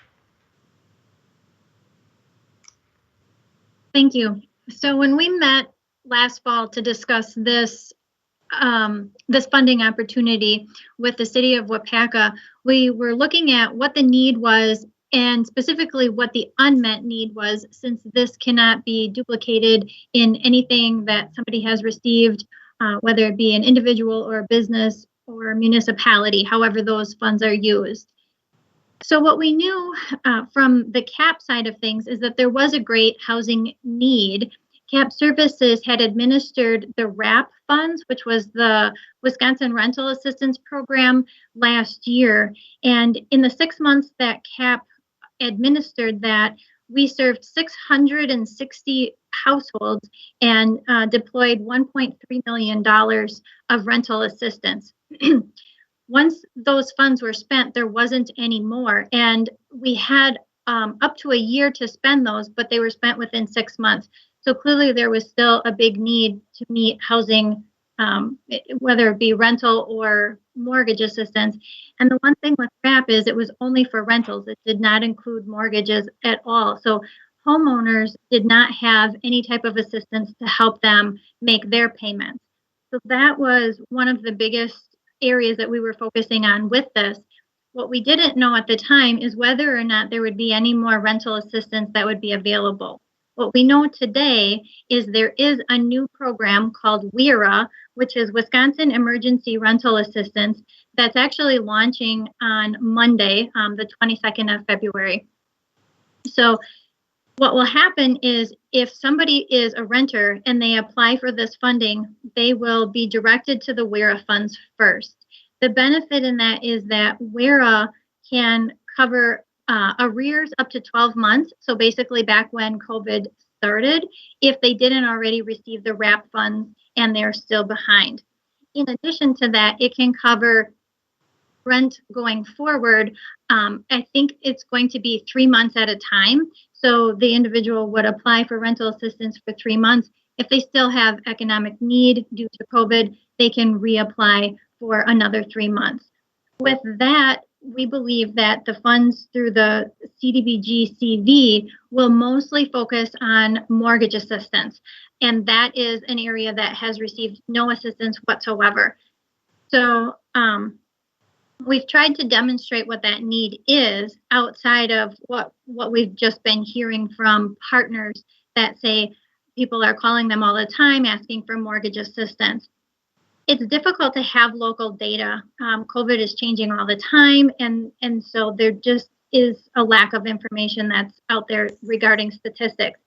Thank you. So when we met last fall to discuss this funding opportunity with the city of Waupaca, we were looking at what the need was and specifically what the unmet need was, since this cannot be duplicated in anything that somebody has received, whether it be an individual or a business or a municipality, however those funds are used. So what we knew from the CAP side of things is that there was a great housing need. CAP Services had administered the RAP funds, which was the Wisconsin Rental Assistance Program, last year. And in the 6 months that CAP administered that, we served 660 households and deployed $1.3 million of rental assistance. Once those funds were spent, there wasn't any more. And we had up to a year to spend those, but they were spent within 6 months. So clearly there was still a big need to meet housing, whether it be rental or mortgage assistance. And the one thing with RAP is it was only for rentals. It did not include mortgages at all. So homeowners did not have any type of assistance to help them make their payments. So that was one of the biggest areas that we were focusing on with this. What we didn't know at the time is whether or not there would be any more rental assistance that would be available. What we know today is there is a new program called WERA, which is Wisconsin Emergency Rental Assistance, that's actually launching on Monday, the 22nd of February. So what will happen is if somebody is a renter and they apply for this funding, they will be directed to the WERA funds first. The benefit in that is that WERA can cover arrears up to 12 months. So basically back when COVID started, if they didn't already receive the RAP funds and they're still behind. In addition to that, it can cover rent going forward, I think it's going to be 3 months at a time. So the individual would apply for rental assistance for 3 months. If they still have economic need due to COVID, they can reapply for another 3 months. With that, we believe that the funds through the CDBG CV will mostly focus on mortgage assistance. And that is an area that has received no assistance whatsoever. So we've tried to demonstrate what that need is outside of what we've just been hearing from partners that say people are calling them all the time asking for mortgage assistance. It's difficult to have local data. COVID is changing all the time, and so there just is a lack of information that's out there regarding statistics.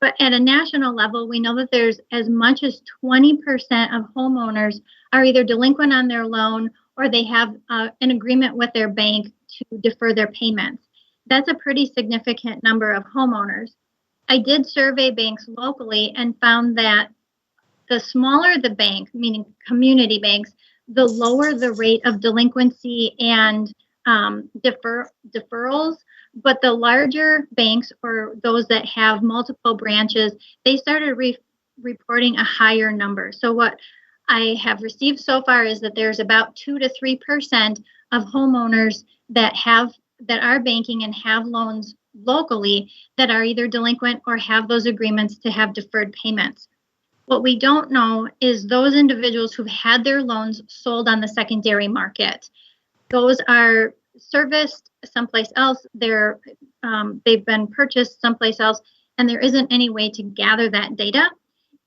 But at a national level, we know that there's as much as 20% of homeowners are either delinquent on their loan or they have an agreement with their bank to defer their payments. That's a pretty significant number of homeowners. I did survey banks locally and found that the smaller the bank, meaning community banks, the lower the rate of delinquency and deferrals. But the larger banks, or those that have multiple branches, they started reporting a higher number. So what I have received so far is that there's about 2 to 3% of homeowners that are banking and have loans locally that are either delinquent or have those agreements to have deferred payments. What we don't know is those individuals who've had their loans sold on the secondary market. Those are serviced someplace else. They've been purchased someplace else, and there isn't any way to gather that data.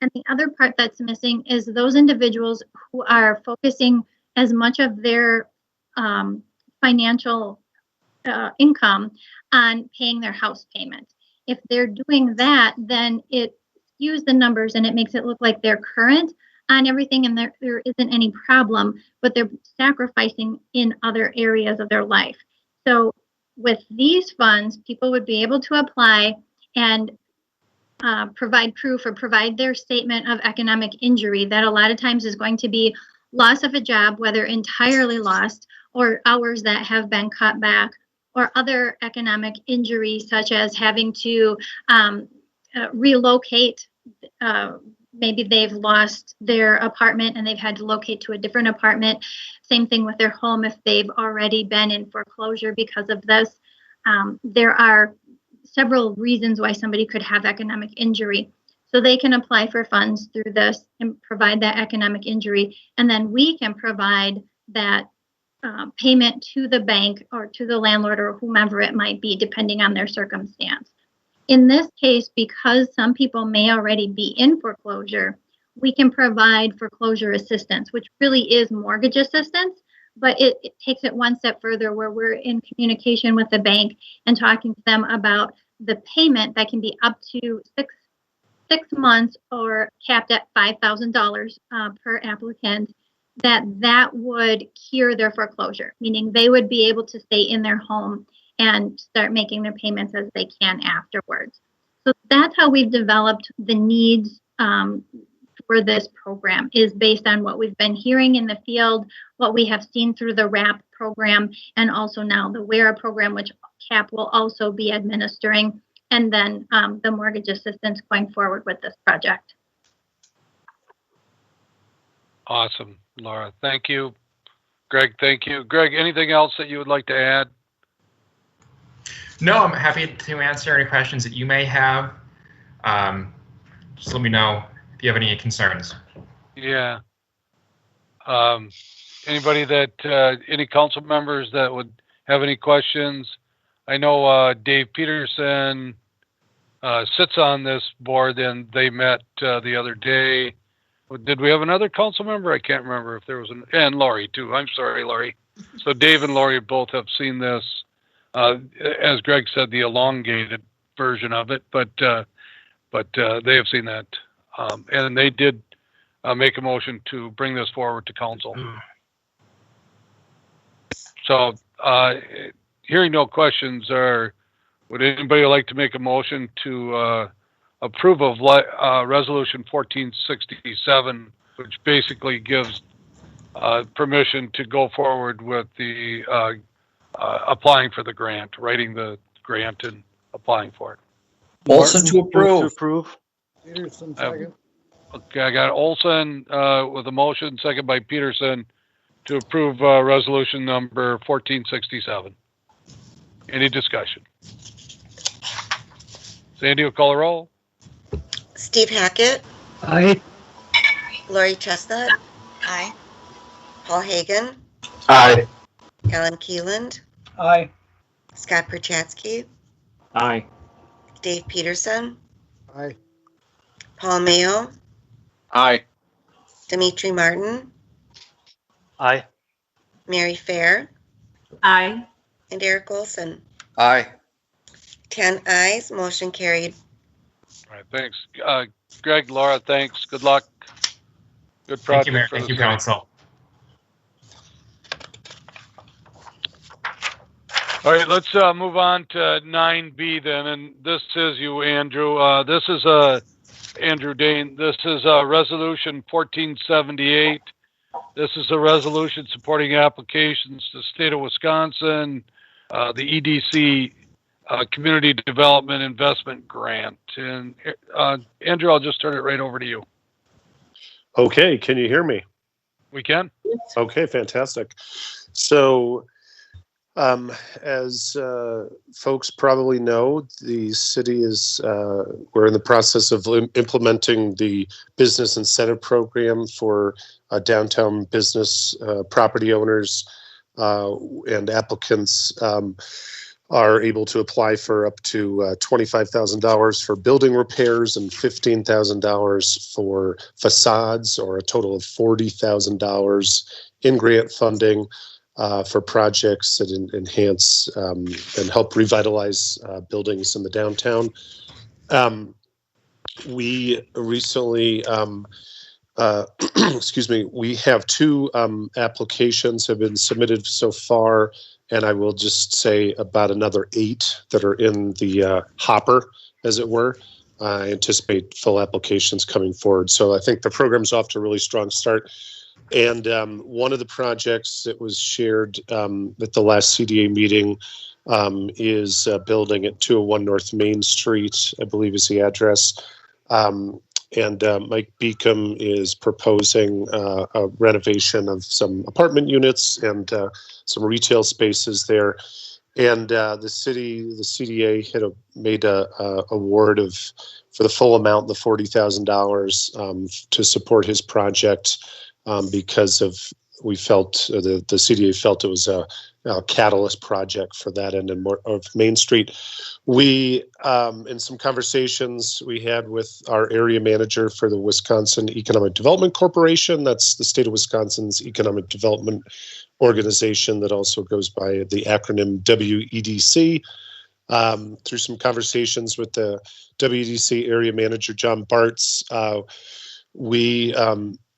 And the other part that's missing is those individuals who are focusing as much of their financial income on paying their house payment. If they're doing that, then it skews the numbers and it makes it look like they're current on everything and there isn't any problem, but they're sacrificing in other areas of their life. So with these funds, people would be able to apply and provide proof or provide their statement of economic injury that a lot of times is going to be loss of a job, whether entirely lost or hours that have been cut back, or other economic injuries such as having to relocate. Maybe they've lost their apartment and they've had to locate to a different apartment. Same thing with their home if they've already been in foreclosure because of this. There are several reasons why somebody could have economic injury. So they can apply for funds through this and provide that economic injury. And then we can provide that payment to the bank or to the landlord or whomever it might be, depending on their circumstance. In this case, because some people may already be in foreclosure, we can provide foreclosure assistance, which really is mortgage assistance, but it takes it one step further where we're in communication with the bank and talking to them about the payment that can be up to six months or capped at $5,000 per applicant, that would cure their foreclosure, meaning they would be able to stay in their home and start making their payments as they can afterwards. So that's how we've developed the needs for this program, is based on what we've been hearing in the field, what we have seen through the RAP program, and also now the WERA program, which CAP will also be administering, and then the mortgage assistance going forward with this project. Awesome, Laura. Thank you. Greg, thank you. Greg, anything else that you would like to add? No, I'm happy to answer any questions that you may have. Just let me know if you have any concerns. Yeah. Anybody that, any council members that would have any questions? I know Dave Peterson sits on this board and they met the other day. Did we have another council member? I can't remember if there was and Laurie too. I'm sorry, Laurie. So Dave and Laurie both have seen this. As Greg said, the elongated version of it, but they have seen that, and they did make a motion to bring this forward to council. So, hearing no questions, would anybody like to make a motion to approve of Resolution 1467, which basically gives permission to go forward with the applying for the grant, writing the grant and applying for it. Olson to approve. Move to approve. Peterson, second. Okay, I got Olson with a motion, second by Peterson, to approve resolution number 1467. Any discussion? Sandy will call a roll. Steve Hackett, Aye. Lori Chestnut, Aye. Paul Hagan, Aye. Alan Keeland, Aye. Scott Perchatsky, Aye. Dave Peterson, Aye. Paul Mayo, Aye. Dimitri Martin, Aye. Mary Fair, Aye. and Eric Olson. Aye. 10 ayes, motion carried. All right, thanks. Greg, Laura, thanks. Good luck. Good Thank project you, Mayor. for Thank the you, city. Council. All right, let's move on to 9B then, and this is you, Andrew. This is Andrew Dane. This is Resolution 1478. This is a resolution supporting applications to the state of Wisconsin, the EDC Community Development Investment Grant. And Andrew, I'll just turn it right over to you. Okay, can you hear me? We can? Okay, fantastic. So, as folks probably know, the city is, we're in the process of implementing the business incentive program for downtown business property owners and applicants are able to apply for up to $25,000 for building repairs and $15,000 for facades, or a total of $40,000 in grant funding for projects that enhance and help revitalize buildings in the downtown. We recently, excuse me, we have 2 applications have been submitted so far, and I will just say about another 8 that are in the hopper, as it were. I anticipate full applications coming forward. So I think the program's off to a really strong start. And one of the projects that was shared at the last CDA meeting is a building at 201 North Main Street, I believe is the address. And Mike Beacom is proposing a renovation of some apartment units and some retail spaces there. And the CDA had made a award for the full amount, the $40,000 to support his project because we felt the CDA felt it was a catalyst project for that end of Main Street. We, in some conversations we had with our area manager for the Wisconsin Economic Development Corporation, that's the state of Wisconsin's economic development organization that also goes by the acronym WEDC. Through some conversations with the WEDC area manager, John Bartz, we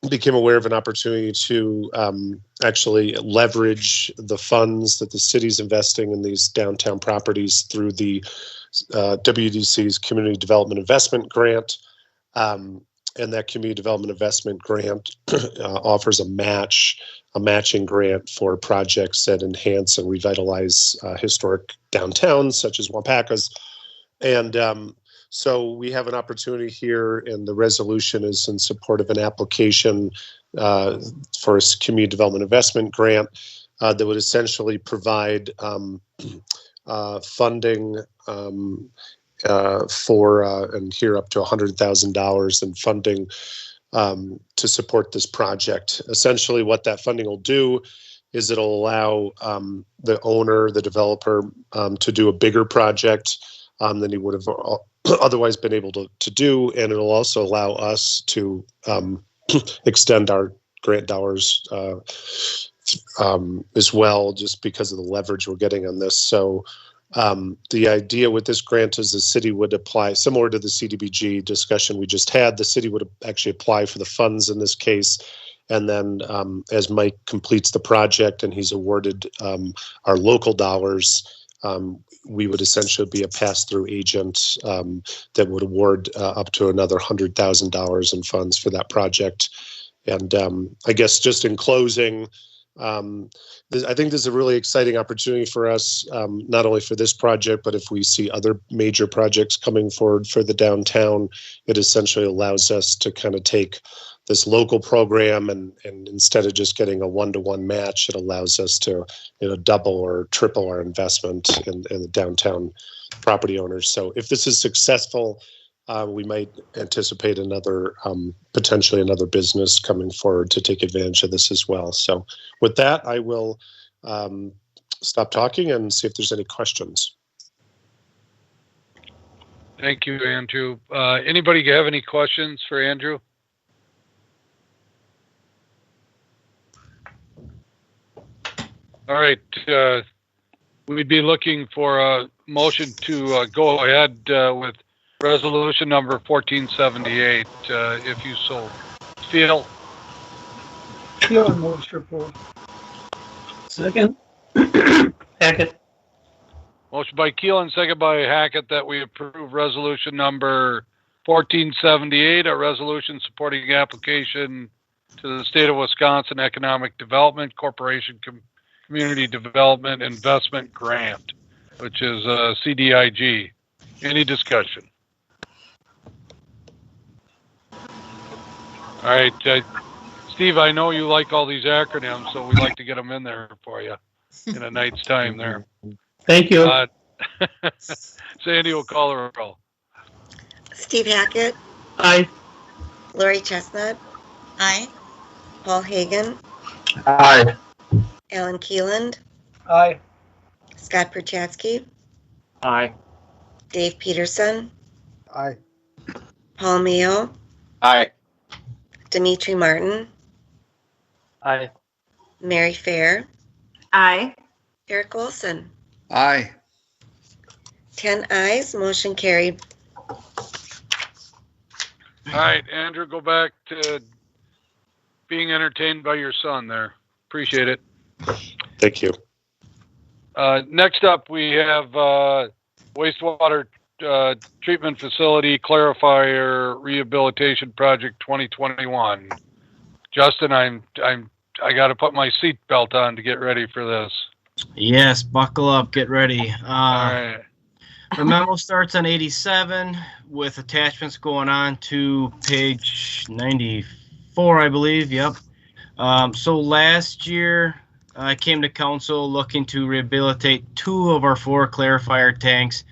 became aware of an opportunity to actually leverage the funds that the city's investing in these downtown properties through the WDC's Community Development Investment Grant. And that Community Development Investment Grant offers a matching grant for projects that enhance and revitalize historic downtowns, such as Waupaca's. And so we have an opportunity here, and the resolution is in support of an application for a community development investment grant that would essentially provide funding for and here up to $100,000 in funding to support this project. Essentially, what that funding will do is it'll allow the owner, the developer, to do a bigger project than he would have otherwise been able to do, and it'll also allow us to extend our grant dollars as well, just because of the leverage we're getting on this. So the idea with this grant is the city would apply, similar to the CDBG discussion we just had, the city would actually apply for the funds in this case. And then as Mike completes the project and he's awarded our local dollars, we would essentially be a pass-through agent that would award up to another $100,000 in funds for that project. And I guess just in closing, I think this is a really exciting opportunity for us, not only for this project, but if we see other major projects coming forward for the downtown, it essentially allows us to kind of take this local program and instead of just getting a one-to-one match, it allows us to, double or triple our investment in the downtown property owners. So if this is successful, we might anticipate potentially another business coming forward to take advantage of this as well. So with that, I will stop talking and see if there's any questions. Thank you, Andrew. Anybody have any questions for Andrew? All right. We'd be looking for a motion to go ahead with resolution number 1478, if you so feel. Keelan moves for approval. Second. Hackett. Motion by Keelan, second by Hackett, that we approve resolution number 1478, a resolution supporting the application to the State of Wisconsin Economic Development Corporation Community Development Investment Grant, which is CDIG. Any discussion? All right, Steve, I know you like all these acronyms, so we like to get them in there for you in a night's time there. Thank you. Sandy will call the roll. Steve Hackett, Aye. Lori Chestnut, Aye. Paul Hagan, Aye. Alan Keeland, Aye. Scott Perchatsky, Aye. Dave Peterson, Aye. Paul Mayo, Aye. Dimitri Martin, Aye. Mary Fair, Aye. Eric Olson. Aye. 10 ayes, motion carried. All right, Andrew, go back to being entertained by your son there. Appreciate it. Thank you. Next up, we have wastewater treatment facility Clarifier Rehabilitation Project 2021. Justin, I got to put my seatbelt on to get ready for this. Yes, buckle up, get ready. All right. The memo starts on 87 with attachments going on to page 94, I believe. Yep. So last year, I came to council looking to rehabilitate 2 of our 4 clarifier tanks.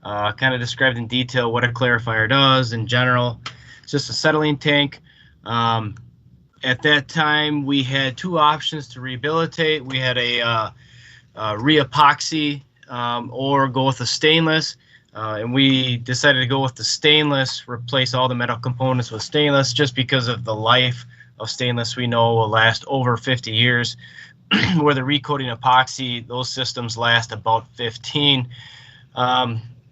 Kind of described in detail what a clarifier does in general. It's just a settling tank. At that time, we had 2 options to rehabilitate. We had a re-epoxy or go with the stainless. And we decided to go with the stainless, replace all the metal components with stainless just because of the life of stainless we know will last over 50 years. Where the recoating epoxy, those systems last about 15.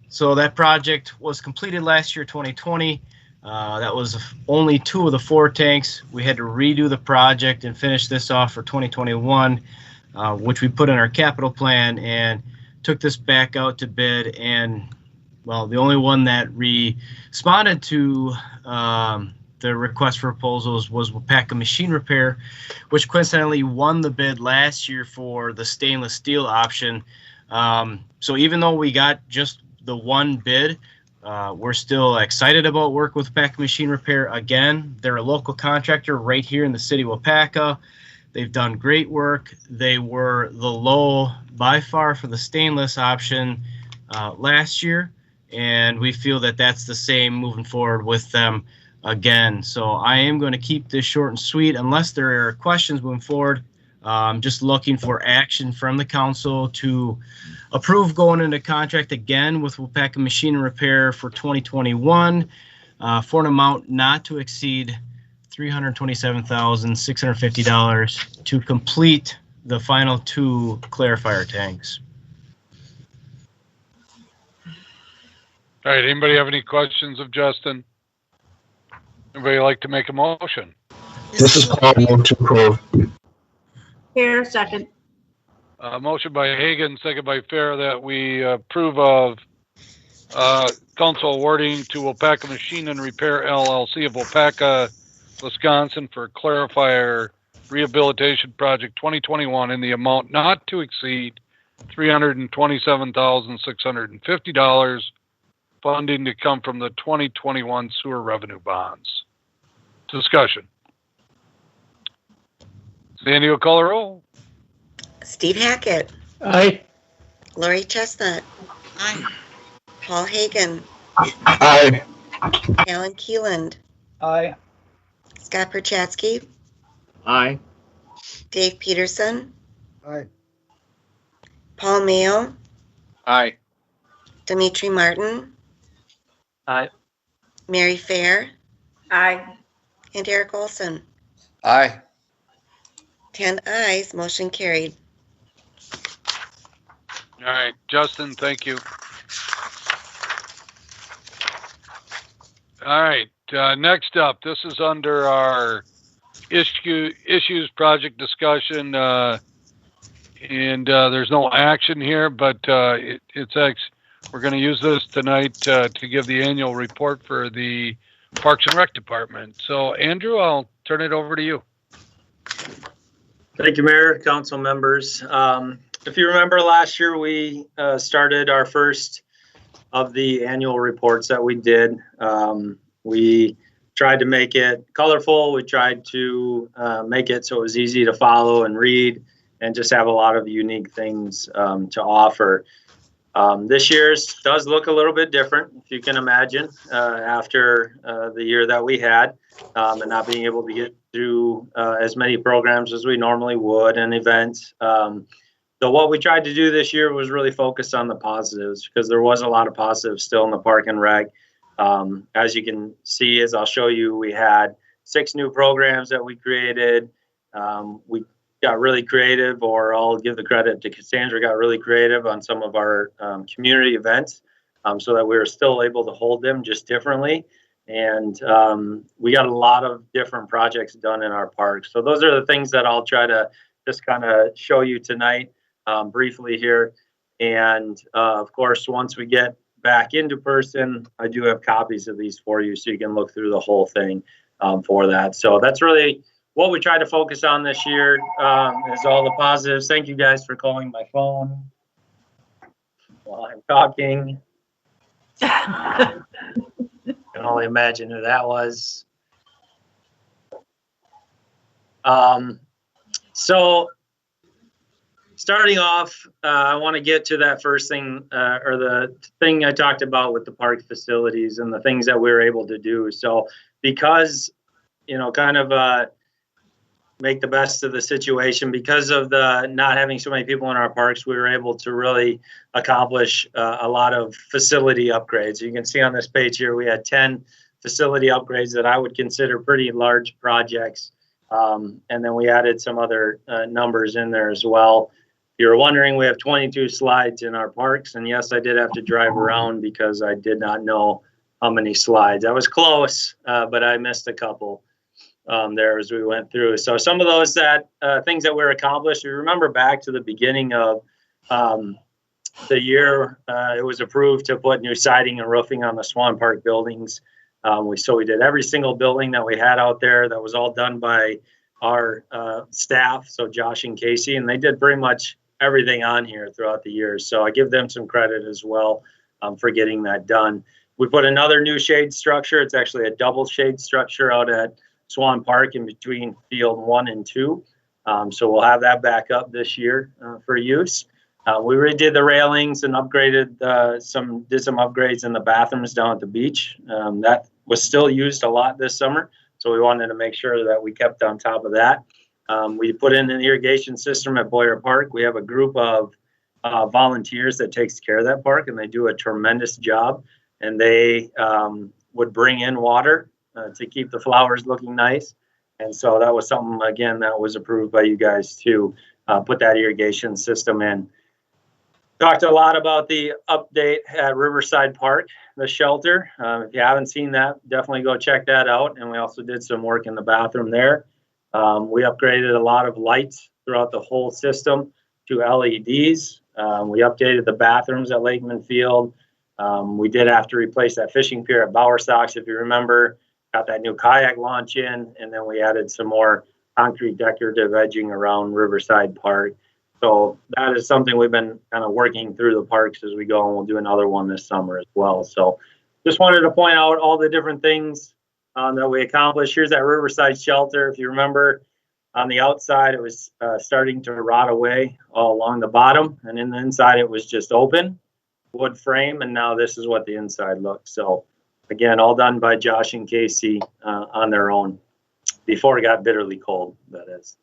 So that project was completed last year, 2020. That was only 2 of the 4 tanks. We had to redo the project and finish this off for 2021, which we put in our capital plan and took this back out to bid. And well, the only one that responded to the request for proposals was Waupaca Machine Repair, which coincidentally won the bid last year for the stainless steel option. So even though we got just the 1 bid, we're still excited about work with Waupaca Machine Repair again. They're a local contractor right here in the city of Waupaca. They've done great work. They were the low by far for the stainless option last year, and we feel that that's the same moving forward with them again. So I am going to keep this short and sweet unless there are questions moving forward. I'm just looking for action from the council to approve going into contract again with Waupaca Machine Repair for 2021 for an amount not to exceed $327,650 to complete the final 2 clarifier tanks. All right, anybody have any questions of Justin? Anybody like to make a motion? This is Paul, move to approve. Fair, second. Motion by Hagan, second by Fair, that we approve of council awarding to Waupaca Machine and Repair LLC of Waupaca Wisconsin for Clarifier Rehabilitation Project 2021 in the amount not to exceed $327,650, funding to come from the 2021 sewer revenue bonds. Discussion. Sandy will call a roll. Steve Hackett, Aye. Lori Chestnut, Aye. Paul Hagan, Aye. Alan Keeland, Aye. Scott Perchatsky, Aye. Dave Peterson, Aye. Paul Mayo, Aye. Dimitri Martin, Aye. Mary Fair, Aye. and Eric Olson. Aye. 10 ayes, motion carried. All right, Justin, thank you. All right, next up, this is under our issues project discussion, and there's no action here, but we're going to use this tonight to give the annual report for the Parks and Rec Department. So, Andrew, I'll turn it over to you. Thank you, Mayor, council members. If you remember last year, we started our first of the annual reports that we did. We tried to make it colorful. We tried to make it so it was easy to follow and read and just have a lot of unique things to offer. This year's does look a little bit different, if you can imagine, after the year that we had and not being able to get through as many programs as we normally would and events. So what we tried to do this year was really focus on the positives, because there was a lot of positives still in the Park and Rec. As you can see, as I'll show you, we had 6 new programs that we created. We got really creative, or I'll give the credit to Cassandra, got really creative on some of our community events so that we were still able to hold them just differently. And we got a lot of different projects done in our parks. So those are the things that I'll try to just kind of show you tonight briefly here. And of course, once we get back into person, I do have copies of these for you so you can look through the whole thing for that. So that's really what we try to focus on this year, is all the positives. Thank you guys for calling my phone while I'm talking. I can only imagine who that was. So starting off, I want to get to that first thing, or the thing I talked about with the park facilities and the things that we were able to do. So because, kind of make the best of the situation, because of the not having so many people in our parks, we were able to really accomplish a lot of facility upgrades. You can see on this page here, we had 10 facility upgrades that I would consider pretty large projects. And then we added some other numbers in there as well. If you're wondering, we have 22 slides in our parks. And yes, I did have to drive around because I did not know how many slides. I was close, but I missed a couple there as we went through. So some of those things that were accomplished, you remember back to the beginning of the year, it was approved to put new siding and roofing on the Swan Park buildings. We did every single building that we had out there. That was all done by our staff, so Josh and Casey, and they did pretty much everything on here throughout the years. So I give them some credit as well for getting that done. We put another new shade structure. It's actually a double shade structure out at Swan Park in between field 1 and 2. So we'll have that back up this year for use. We redid the railings and upgraded did some upgrades in the bathrooms down at the beach. That was still used a lot this summer, so we wanted to make sure that we kept on top of that. We put in an irrigation system at Boyer Park. We have a group of volunteers that takes care of that park, and they do a tremendous job. And they would bring in water to keep the flowers looking nice. And so that was something, again, that was approved by you guys to put that irrigation system in. Talked a lot about the update at Riverside Park, the shelter. If you haven't seen that, definitely go check that out. And we also did some work in the bathroom there. We upgraded a lot of lights throughout the whole system to LEDs. We updated the bathrooms at Lakeman Field. We did have to replace that fishing pier at Bowerstocks. If you remember, got that new kayak launch in, and then we added some more concrete decorative edging around Riverside Park. So that is something we've been kind of working through the parks as we go, and we'll do another one this summer as well. So just wanted to point out all the different things that we accomplished. Here's that Riverside Shelter. If you remember, on the outside, it was starting to rot away all along the bottom, and in the inside, it was just open wood frame, and now this is what the inside looks. So again, all done by Josh and Casey on their own before it got bitterly cold, that is.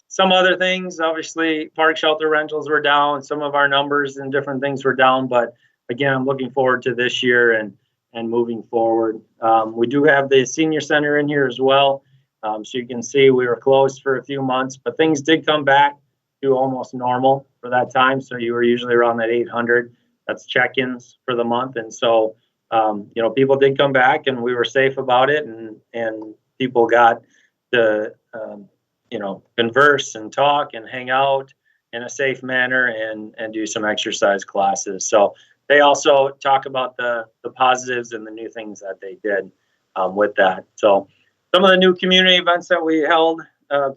Some other things, obviously, park shelter rentals were down. Some of our numbers and different things were down, but again, I'm looking forward to this year and moving forward. We do have the senior center in here as well. So you can see we were closed for a few months, but things did come back to almost normal for that time. So you were usually around that 800. That's check-ins for the month. And so, people did come back, and we were safe about it, and people got to, converse and talk and hang out in a safe manner and do some exercise classes. So they also talk about the positives and the new things that they did with that. So some of the new community events that we held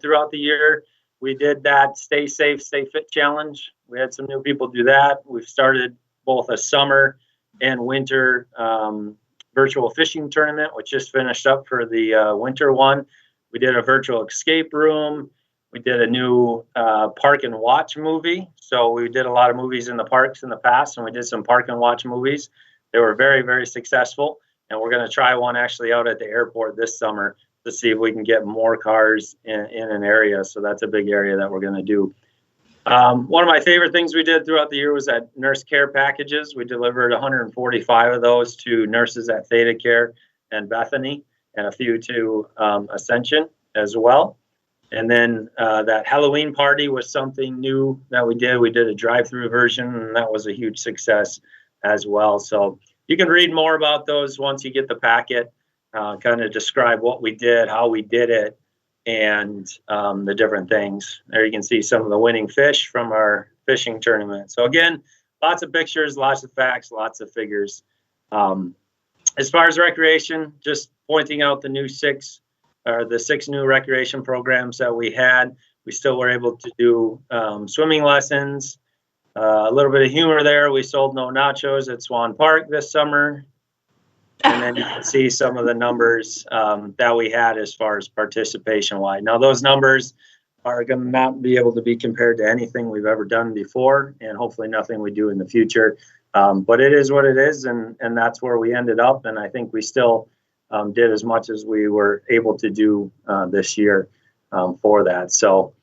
throughout the year, we did that Stay Safe, Stay Fit Challenge. We had some new people do that. We've started both a summer and winter virtual fishing tournament, which just finished up for the winter one. We did a virtual escape room. We did a new park and watch movie. So we did a lot of movies in the parks in the past, and we did some park and watch movies. They were very, very successful. And we're going to try one actually out at the airport this summer to see if we can get more cars in an area. So that's a big area that we're going to do. One of my favorite things we did throughout the year was that nurse care packages. We delivered 145 of those to nurses at Theta Care and Bethany, and a few to Ascension as well. And then that Halloween party was something new that we did. We did a drive-through version, and that was a huge success as well. So you can read more about those once you get the packet, kind of describe what we did, how we did it, and the different things. There you can see some of the winning fish from our fishing tournament. So again, lots of pictures, lots of facts, lots of figures. As far as recreation, just pointing out the 6 new recreation programs that we had. We still were able to do swimming lessons, a little bit of humor there. We sold no nachos at Swan Park this summer. And then you can see some of the numbers that we had as far as participation wide. Now those numbers are going to not be able to be compared to anything we've ever done before, and hopefully nothing we do in the future. But it is what it is, and that's where we ended up. And I think we still did as much as we were able to do this year for that. So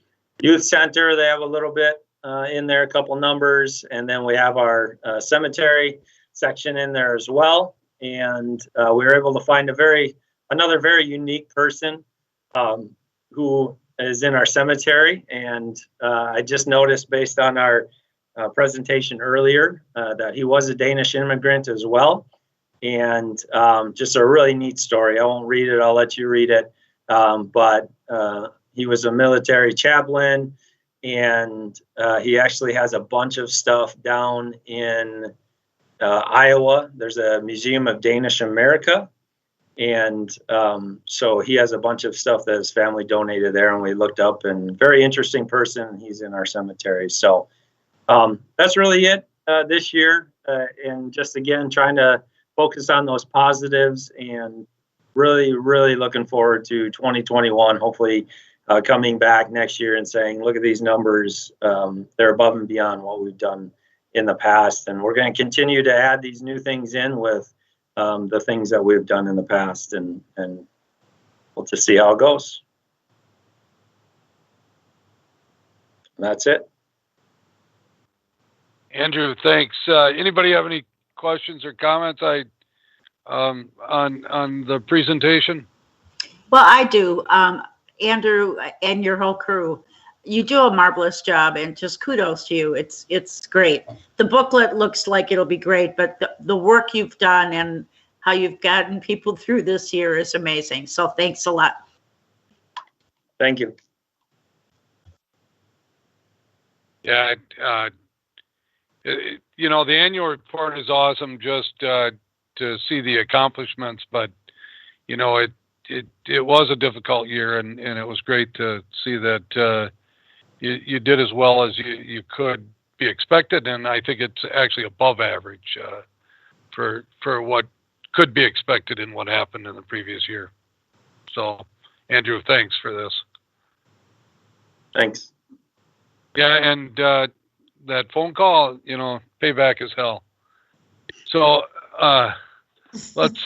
youth center, they have a little bit in there, a couple numbers, and then we have our cemetery section in there as well. And we were able to find another very unique person who is in our cemetery. And I just noticed based on our presentation earlier that he was a Danish immigrant as well. And just a really neat story. I won't read it. I'll let you read it. But he was a military chaplain, and he actually has a bunch of stuff down in Iowa. There's a Museum of Danish America. And so he has a bunch of stuff that his family donated there, and we looked up, and very interesting person. He's in our cemetery. So that's really it this year. And just, again, trying to focus on those positives, and really, really looking forward to 2021, hopefully coming back next year and saying, look at these numbers. They're above and beyond what we've done in the past. And we're going to continue to add these new things in with the things that we've done in the past, and we'll just see how it goes. And that's it. Andrew, thanks. Anybody have any questions or comments on the presentation? Well, I do. Andrew and your whole crew, you do a marvelous job, and just kudos to you. It's great. The booklet looks like it'll be great, but the work you've done and how you've gotten people through this year is amazing. So thanks a lot. Thank you. Yeah, the annual report is awesome. Just to see the accomplishments, but you know, it was a difficult year, and it was great to see that you did as well as you could be expected, and I think it's actually above average for what could be expected in what happened in the previous year. So, Andrew, thanks for this. Thanks. Yeah, and that phone call, you know, payback is hell. So let's.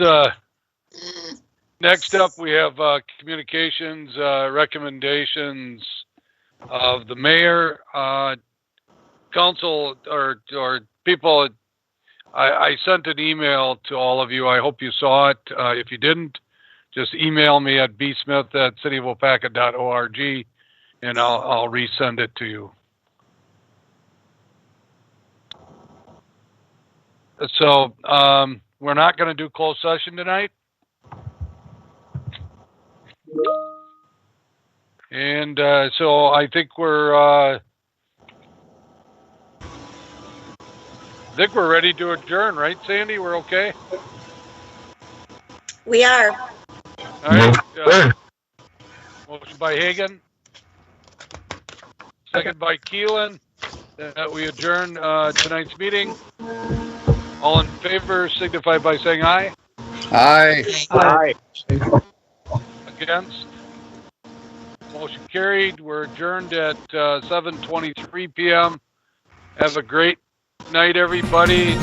Next up, we have communications recommendations of the mayor, council, or people. I sent an email to all of you. I hope you saw it. If you didn't, just email me at bsmith@citywaupaca.org, and I'll resend it to you. So we're not going to do closed session tonight. And so I think we're ready to adjourn, right, Sandy? We're okay? We are. All right. Motion by Hagan. Second by Keelan. That we adjourn tonight's meeting. All in favor signify by saying aye. Aye. Aye. Against? Motion carried. We're adjourned at 7:23 p.m. Have a great night, everybody.